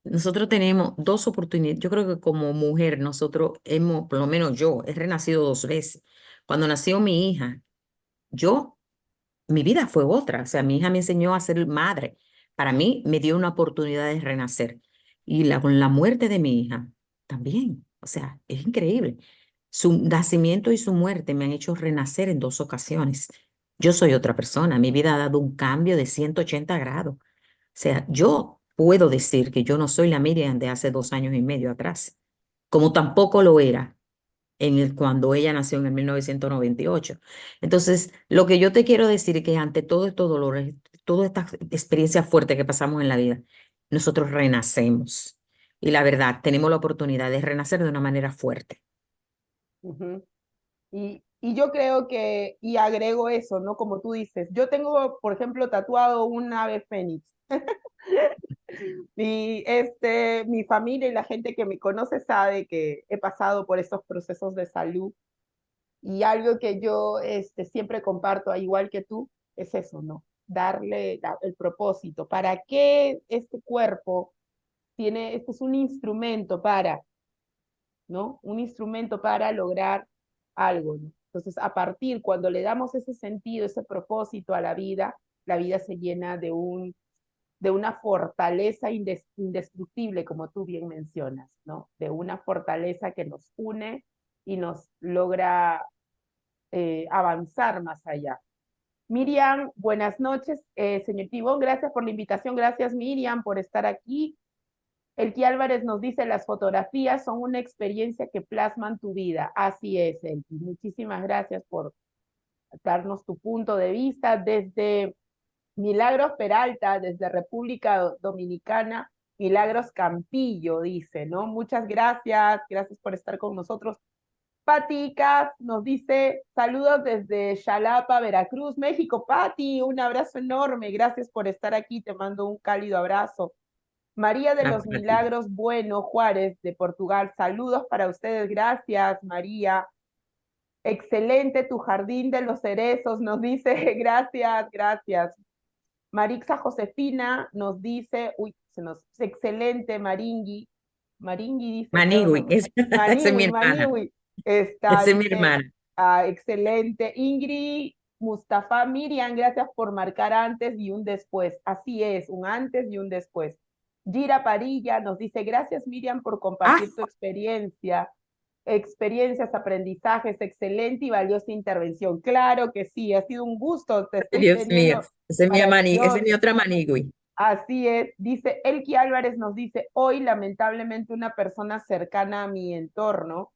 nosotros tenemos dos oportunidades. Yo creo que como mujer nosotros hemos, por lo menos yo, he renacido dos veces. Cuando nació mi hija, yo, mi vida fue otra. O sea, mi hija me enseñó a ser madre. Para mí me dio una oportunidad de renacer. Y con la muerte de mi hija también. O sea, es increíble. Su nacimiento y su muerte me han hecho renacer en dos ocasiones. Yo soy otra persona. Mi vida ha dado un cambio de 180 grados. O sea, yo puedo decir que yo no soy la Miriam de hace 2 años y medio atrás, como tampoco lo era cuando ella nació en el 1998. Entonces, lo que yo te quiero decir es que ante todo estos dolores, toda esta experiencia fuerte que pasamos en la vida, nosotros renacemos. Y la verdad, tenemos la oportunidad de renacer de una manera fuerte. ujú. Y yo creo que, y agrego eso, ¿no? Como tú dices, yo tengo, por ejemplo, tatuado un ave fénix. Y mi familia y la gente que me conoce sabe que he pasado por estos procesos de salud. Y algo que yo siempre comparto, igual que tú, es eso, ¿no? Darle el propósito. ¿Para qué este cuerpo tiene, este es un instrumento para, ¿no? Un instrumento para lograr algo, ¿no? Entonces, a partir, cuando le damos ese sentido, ese propósito a la vida se llena de una fortaleza indestructible, como tú bien mencionas, ¿no? De una fortaleza que nos une y nos logra avanzar más allá. Miriam, buenas noches. Señor Tibón, gracias por la invitación. Gracias, Miriam, por estar aquí. Elki Álvarez nos dice, las fotografías son una experiencia que plasman tu vida. Así es, Elki. Muchísimas gracias por darnos tu punto de vista desde Milagros Peralta, desde República Dominicana. Milagros Campillo dice, ¿no? Muchas gracias, gracias por estar con nosotros. Paticas nos dice, saludos desde Xalapa, Veracruz, México. Pati, un abrazo enorme, gracias por estar aquí, te mando un cálido abrazo. María de Ah, los para ti. Milagros Bueno Juárez de Portugal, saludos para ustedes, gracias María. Excelente tu jardín de los cerezos, nos dice, gracias, gracias. Marixa Josefina nos dice, uy, excelente Maringui. Maringui dice, creo, Manigui, no. esa es mi Maniwi, hermana. Maniwi. Está, Esa es mi dice, hermana. excelente. Ingrid Mustafa Miriam, gracias por marcar antes y un después. Así es, un antes y un después. Gira Parilla nos dice, gracias Miriam por Ah, compartir tu experiencias, aprendizajes, excelente y valiosa intervención. Claro que sí, ha sido un gusto, te estoy Dios mío, teniendo esa es esa es mi maravilloso. otra Manigui. Así es, dice Elki Álvarez nos dice, hoy lamentablemente una persona cercana a mi entorno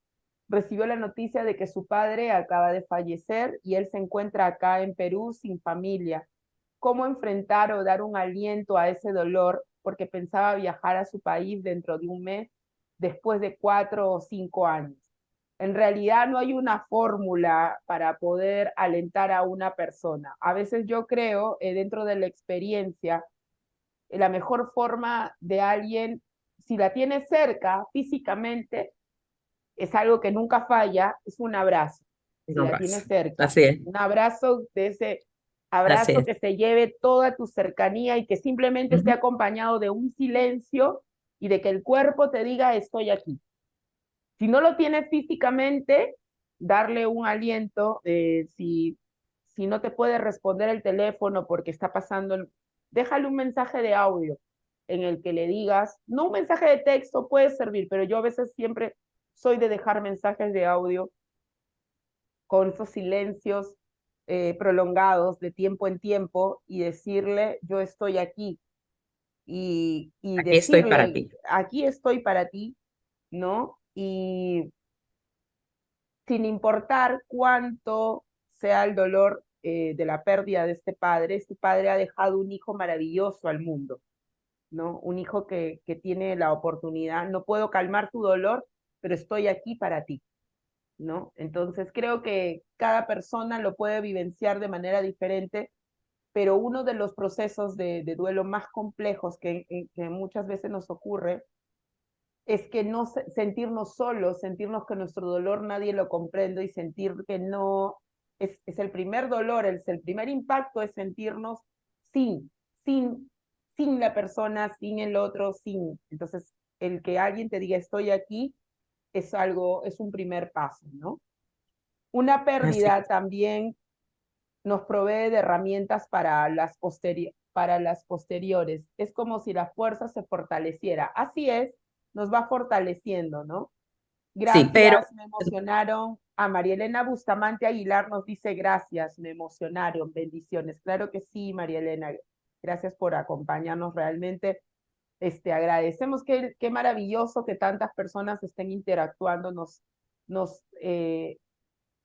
recibió la noticia de que su padre acaba de fallecer y él se encuentra acá en Perú sin familia. ¿Cómo enfrentar o dar un aliento a ese dolor? Porque pensaba viajar a su país dentro de un mes, después de 4 o 5 años. En realidad no hay una fórmula para poder alentar a una persona. A veces yo creo, dentro de la experiencia, la mejor forma de alguien, si la tiene cerca físicamente, es algo que nunca falla, es un abrazo, si No la tiene pasa. cerca. Así es, Un abrazo, de ese así abrazo es. que se lleve toda tu cercanía y que simplemente esté Ujú. acompañado de un silencio y de que el cuerpo te diga estoy aquí. Si no lo tienes físicamente, darle un aliento, si no te puede responder el teléfono porque está pasando, déjale un mensaje de audio en el que le digas, no un mensaje de texto puede servir, pero yo a veces siempre soy de dejar mensajes de audio con esos silencios prolongados de tiempo en tiempo y decirle, yo estoy aquí y Aquí estoy para decirle, ti. aquí estoy para ti, ¿no? Y sin importar cuánto sea el dolor de la pérdida de este padre ha dejado un hijo maravilloso al mundo, ¿no? Un hijo que tiene la oportunidad, no puedo calmar tu dolor, pero estoy aquí para ti, ¿no? Entonces creo que cada persona lo puede vivenciar de manera diferente, pero uno de los procesos de duelo más complejos que muchas veces nos ocurre es que no sentirnos solos, sentirnos que nuestro dolor nadie lo comprende y sentir que no, es el primer dolor, es el primer impacto es sentirnos sin, sin, sin la persona, sin el otro, sin. Entonces, el que alguien te diga estoy aquí es algo, es un primer paso, ¿no? Una Así. pérdida también nos provee de herramientas para las posteriores. Es como si la fuerza se fortaleciera. Así es, nos va fortaleciendo, ¿no? Sí, pero Gracias, me emocionaron. A María Elena Bustamante Aguilar nos dice gracias, me emocionaron, bendiciones. Claro que sí, María Elena, gracias por acompañarnos realmente. Agradecemos qué maravilloso que tantas personas estén interactuando, nos, eh,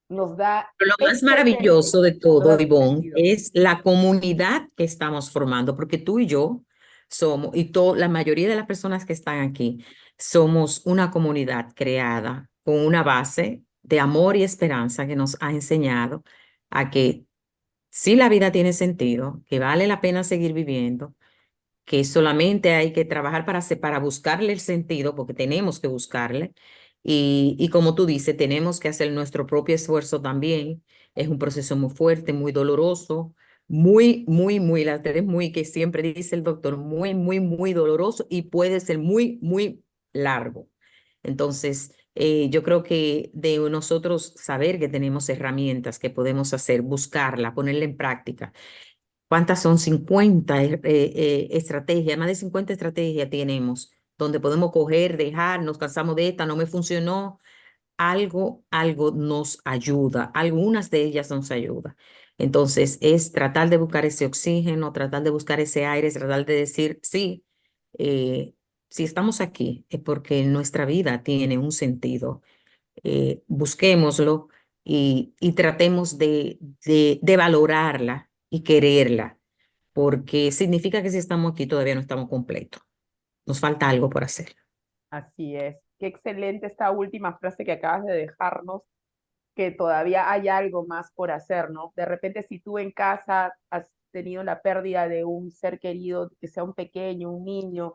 nos da lo más excelente, maravilloso de nos todo, da Ivonne, sentido. es la comunidad que estamos formando, porque tú y yo somos, y la mayoría de las personas que están aquí, somos una comunidad creada con una base de amor y esperanza que nos ha enseñado a que sí la vida tiene sentido, que vale la pena seguir viviendo, que solamente hay que trabajar para buscarle el sentido, porque tenemos que buscarle. Y como tú dices, tenemos que hacer nuestro propio esfuerzo también. Es un proceso muy fuerte, muy doloroso, las tres muy, que siempre dice el doctor, muy doloroso y puede ser muy largo. Entonces, yo creo que de nosotros saber que tenemos herramientas que podemos hacer, buscarla, ponerla en práctica. ¿Cuántas son? 50 estrategias, más de 50 estrategias tenemos, donde podemos coger, dejar, nos cansamos de esta, no me funcionó, algo nos ayuda, algunas de ellas nos ayudan. Entonces, es tratar de buscar ese oxígeno, tratar de buscar ese aire, tratar de decir, sí, eh, si estamos aquí es porque nuestra vida tiene un sentido. Busquémoslo y tratemos de valorarla y quererla, porque significa que si estamos aquí todavía no estamos completos. Nos falta algo por hacer. Así es. Qué excelente esta última frase que acabas de dejarnos, que todavía hay algo más por hacer, ¿no? De repente, si tú en casa has tenido la pérdida de un ser querido, que sea un pequeño, un niño,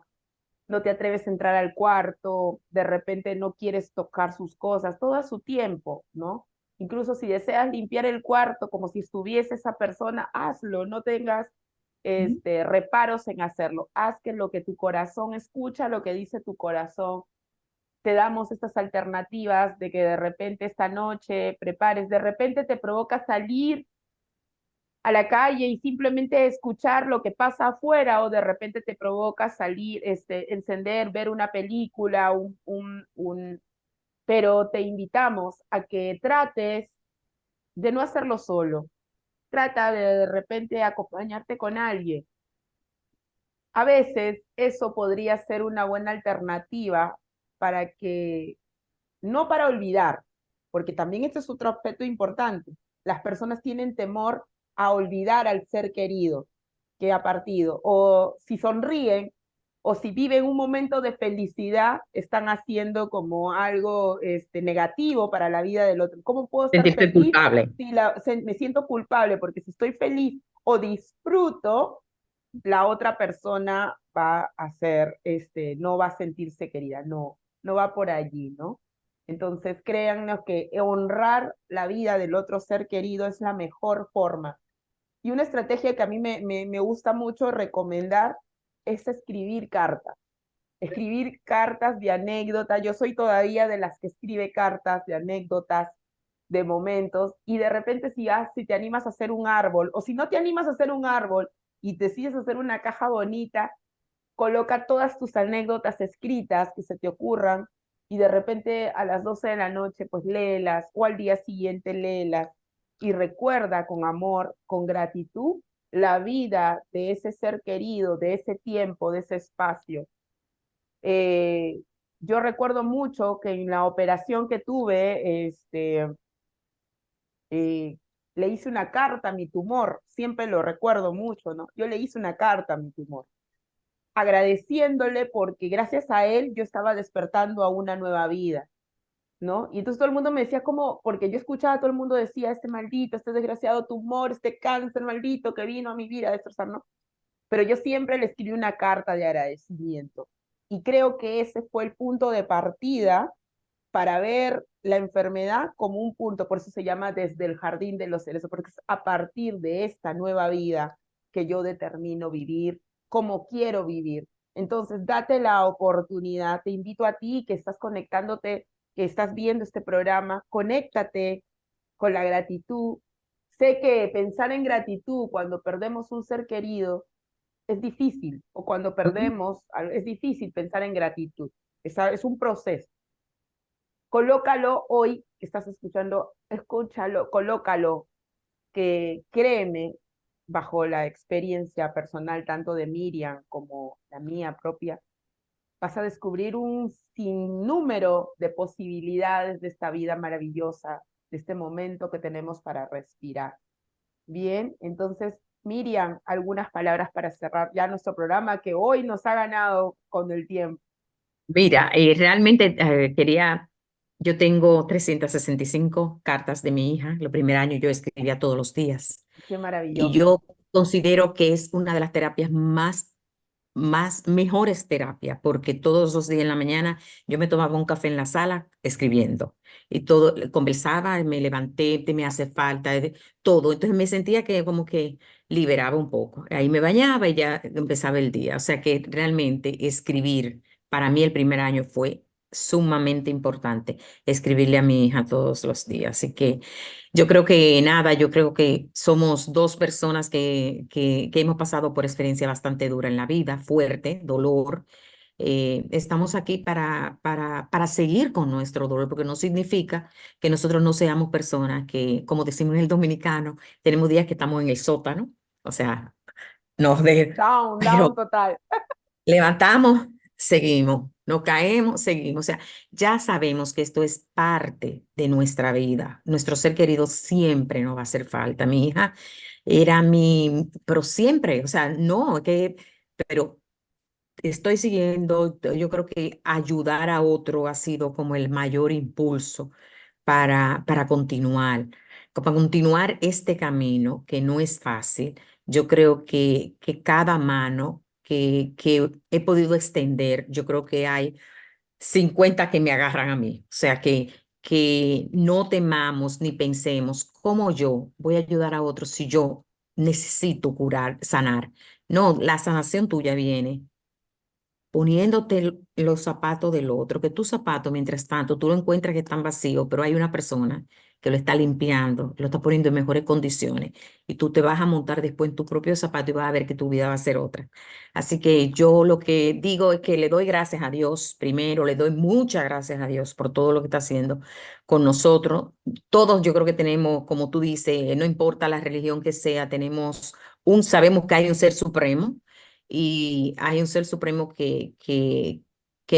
no te atreves a entrar al cuarto, de repente no quieres tocar sus cosas, todo a su tiempo, ¿no? Incluso si deseas limpiar el cuarto como si estuviese esa persona, hazlo, no tengas Ujú. reparos en hacerlo. Haz que lo que tu corazón escucha, lo que dice tu corazón. Te damos estas alternativas de que de repente esta noche prepares, de repente te provoca salir a la calle y simplemente escuchar lo que pasa afuera, o de repente te provoca salir, encender, ver una película, pero te invitamos a que trates de no hacerlo solo. Trata de repente acompañarte con alguien. A veces eso podría ser una buena alternativa para que, no para olvidar, porque también este es otro aspecto importante. Las personas tienen temor a olvidar al ser querido que ha partido, o si sonríen, o si viven un momento de felicidad, están haciendo como algo negativo para la vida del otro. ¿Cómo puedo estar Sentirse feliz culpable. si me siento culpable? Porque si estoy feliz o disfruto, la otra persona va a ser, no va a sentirse querida, no, no va por allí, ¿no? Entonces, créannos que honrar la vida del otro ser querido es la mejor forma. Y una estrategia que a mí me gusta mucho recomendar es escribir cartas. escribir cartas de anécdota. Yo soy todavía de las que escribe cartas de anécdotas, de momentos, y de repente si te animas a hacer un árbol, o si no te animas a hacer un árbol y decides hacer una caja bonita, coloca todas tus anécdotas escritas que se te ocurran y de repente a las 12 de la noche pues léelas o al día siguiente léelas y recuerda con amor, con gratitud la vida de ese ser querido, de ese tiempo, de ese espacio. Eh, yo recuerdo mucho que en la operación que tuve, eh, le hice una carta a mi tumor, siempre lo recuerdo mucho, ¿no? Yo le hice una carta a mi tumor agradeciéndole porque gracias a él yo estaba despertando a una nueva vida, ¿no? Y entonces todo el mundo me decía como, porque yo escuchaba, todo el mundo decía, este maldito, este desgraciado tumor, este cáncer maldito que vino a mi vida a destrozar, ¿no? Pero yo siempre le escribí una carta de agradecimiento. Y creo que ese fue el punto de partida para ver la enfermedad como un punto, por eso se llama desde el jardín de los cerezos, porque es a partir de esta nueva vida que yo determino vivir como quiero vivir. Entonces, date la oportunidad, te invito a ti que estás conectándote, que estás viendo este programa, conéctate con la gratitud. Sé que pensar en gratitud cuando perdemos un ser querido es difícil, o cuando Ujú. perdemos, es difícil pensar en gratitud. Es un proceso. Colócalo hoy que estás escuchando, escúchalo, colócalo, que créeme, bajo la experiencia personal tanto de Miriam como la mía propia, vas a descubrir un sinnúmero de posibilidades de esta vida maravillosa, de este momento que tenemos para respirar. Bien, entonces, Miriam, algunas palabras para cerrar ya nuestro programa que hoy nos ha ganado con el tiempo. Mira, realmente yo tengo 365 cartas de mi hija. El primer año yo escribía todos los días. Qué Y maravilloso. yo considero que es una de las terapias mejores terapias, porque todos los días en la mañana yo me tomaba un café en la sala escribiendo y todo, conversaba, me levanté, te me hace falta, todo. Entonces me sentía que como que liberaba un poco. Ahí me bañaba y ya empezaba el día. O sea que realmente escribir, para mí el primer año fue sumamente importante, escribirle a mi hija todos los días. Así que yo creo que nada, yo creo que somos dos personas que hemos pasado por experiencia bastante dura en la vida, fuerte, dolor. Estamos aquí para seguir con nuestro dolor, porque no significa que nosotros no seamos personas que, como decimos en el dominicano, tenemos días que estamos en el sótano, o sea, nos de, Down, down pero total. levantamos, seguimos, no caemos, seguimos. O sea, ya sabemos que esto es parte de nuestra vida. Nuestro ser querido siempre nos va a hacer falta. Mi hija era pero siempre, o sea, no, pero estoy siguiendo, yo creo que ayudar a otro ha sido como el mayor impulso para continuar este camino que no es fácil. Yo creo que cada mano que he podido extender, yo creo que hay 50 que me agarran a mí. O sea, que no temamos ni pensemos cómo yo voy a ayudar a otros si yo necesito curar, sanar. No, la sanación tuya viene poniéndote los zapatos del otro, que tus zapatos, mientras tanto, tú lo encuentras que están vacíos, pero hay una persona que lo está limpiando, lo está poniendo en mejores condiciones, y tú te vas a montar después en tu propio zapato y vas a ver que tu vida va a ser otra. Así que yo lo que digo es que le doy gracias a Dios, primero, le doy muchas gracias a Dios por todo lo que está haciendo con nosotros. Todos yo creo que tenemos, como tú dices, no importa la religión que sea, sabemos que hay un ser supremo y hay un ser supremo que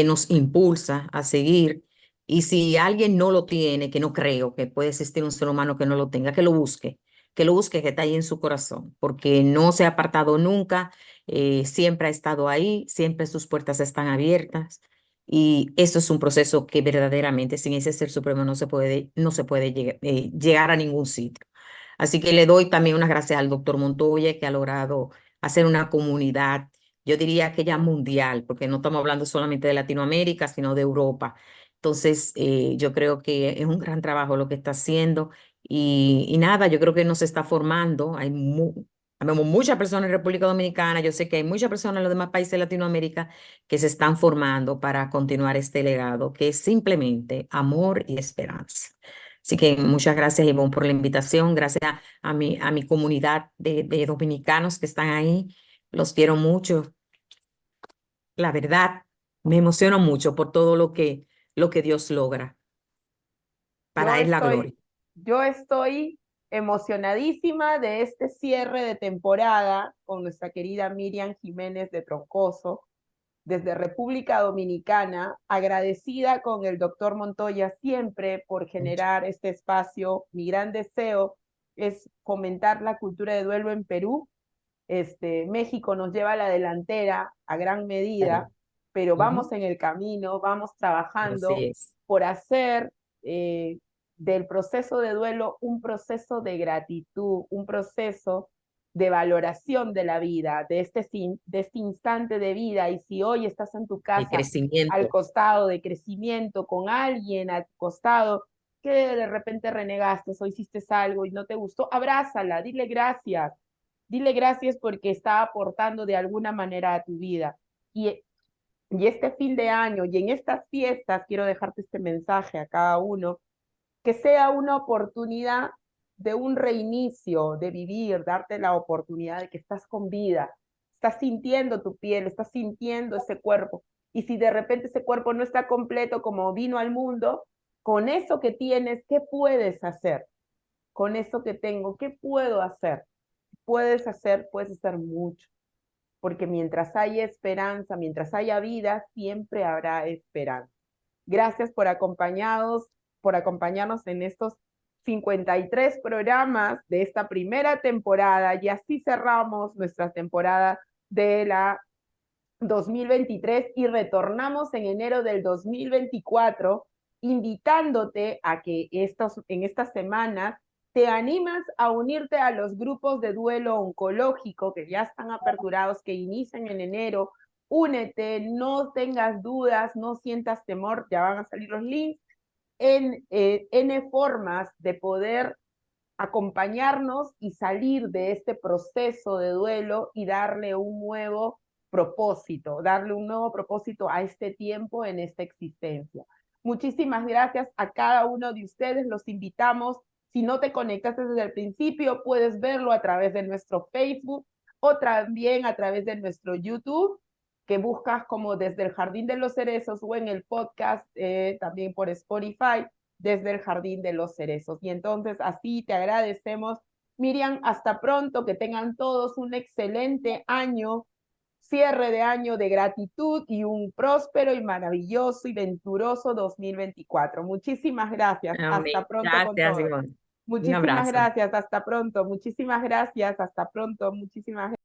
nos impulsa a seguir. Y si alguien no lo tiene, que no creo que puede existir un ser humano que no lo tenga, que lo busque, que está ahí en su corazón, porque no se ha apartado nunca, siempre ha estado ahí, siempre sus puertas están abiertas. Y eso es un proceso que verdaderamente sin ese ser supremo no se puede llegar a ningún sitio. Así que le doy también unas gracias al doctor Montoya, que ha logrado hacer una comunidad, yo diría que ya mundial, porque no estamos hablando solamente de Latinoamérica, sino de Europa. Entonces, yo creo que es un gran trabajo lo que está haciendo y nada, yo creo que nos está formando. Habemos muchas personas en República Dominicana, yo sé que hay muchas personas en los demás países de Latinoamérica que se están formando para continuar este legado, que es simplemente amor y esperanza. Así que muchas gracias, Ivonne, por la invitación. Gracias a mi comunidad de dominicanos que están ahí. Los quiero mucho. La verdad, me emociono mucho por todo lo que Dios logra. Yo Para Él la gloria. estoy, yo estoy emocionadísima de este cierre de temporada con nuestra querida Miriam Jiménez de Troncoso, desde República Dominicana, agradecida con el doctor Montoya siempre por generar este espacio. Mi gran deseo es fomentar la cultura de duelo en Perú. México nos lleva a la delantera a gran medida, pero vamos Ujú. en el camino, vamos Así trabajando es. por hacer del proceso de duelo un proceso de gratitud, un proceso de valoración de la vida, de este instante de vida. Y si hoy estás en tu El casa al crecimiento. costado de crecimiento, con alguien al costado que de repente renegaste o hiciste algo y no te gustó, abrázala, dile gracias. Dile gracias porque está aportando de alguna manera a tu vida. Y este fin de año y en estas fiestas, quiero dejarte este mensaje a cada uno, que sea una oportunidad de un reinicio, de vivir, darte la oportunidad de que estás con vida, estás sintiendo tu piel, estás sintiendo ese cuerpo. Y si de repente ese cuerpo no está completo como vino al mundo, con eso que tienes, ¿qué puedes hacer? Con eso que tengo, ¿qué puedo hacer? Puedes hacer mucho, porque mientras haya esperanza, mientras haya vida, siempre habrá esperanza. Gracias por acompañarnos en estos 53 programas de esta primera temporada y así cerramos nuestra temporada de la 2023 y retornamos en enero del 2024 invitándote a que en estas semanas te animas a unirte a los grupos de duelo oncológico que ya están aperturados, que inician en enero. Únete, no tengas dudas, no sientas temor, ya van a salir los links en N formas de poder acompañarnos y salir de este proceso de duelo y darle un nuevo propósito a este tiempo en esta existencia. Muchísimas gracias a cada uno de ustedes, los invitamos. Si no te conectaste desde el principio, puedes verlo a través de nuestro Facebook o también a través de nuestro YouTube, que buscas como Desde el Jardín de los Cerezos o en el podcast también por Spotify, Desde el Jardín de los Cerezos. Y entonces así te agradecemos. Miriam, hasta pronto, que tengan todos un excelente año, cierre de año de gratitud y un próspero y maravilloso y venturoso 2024. Muchísimas gracias. Amén. Hasta pronto con Gracias, todos. Ivonne. Un Muchísimas abrazo. gracias. Hasta pronto. Muchísimas gracias. Hasta pronto. Muchísimas gracias.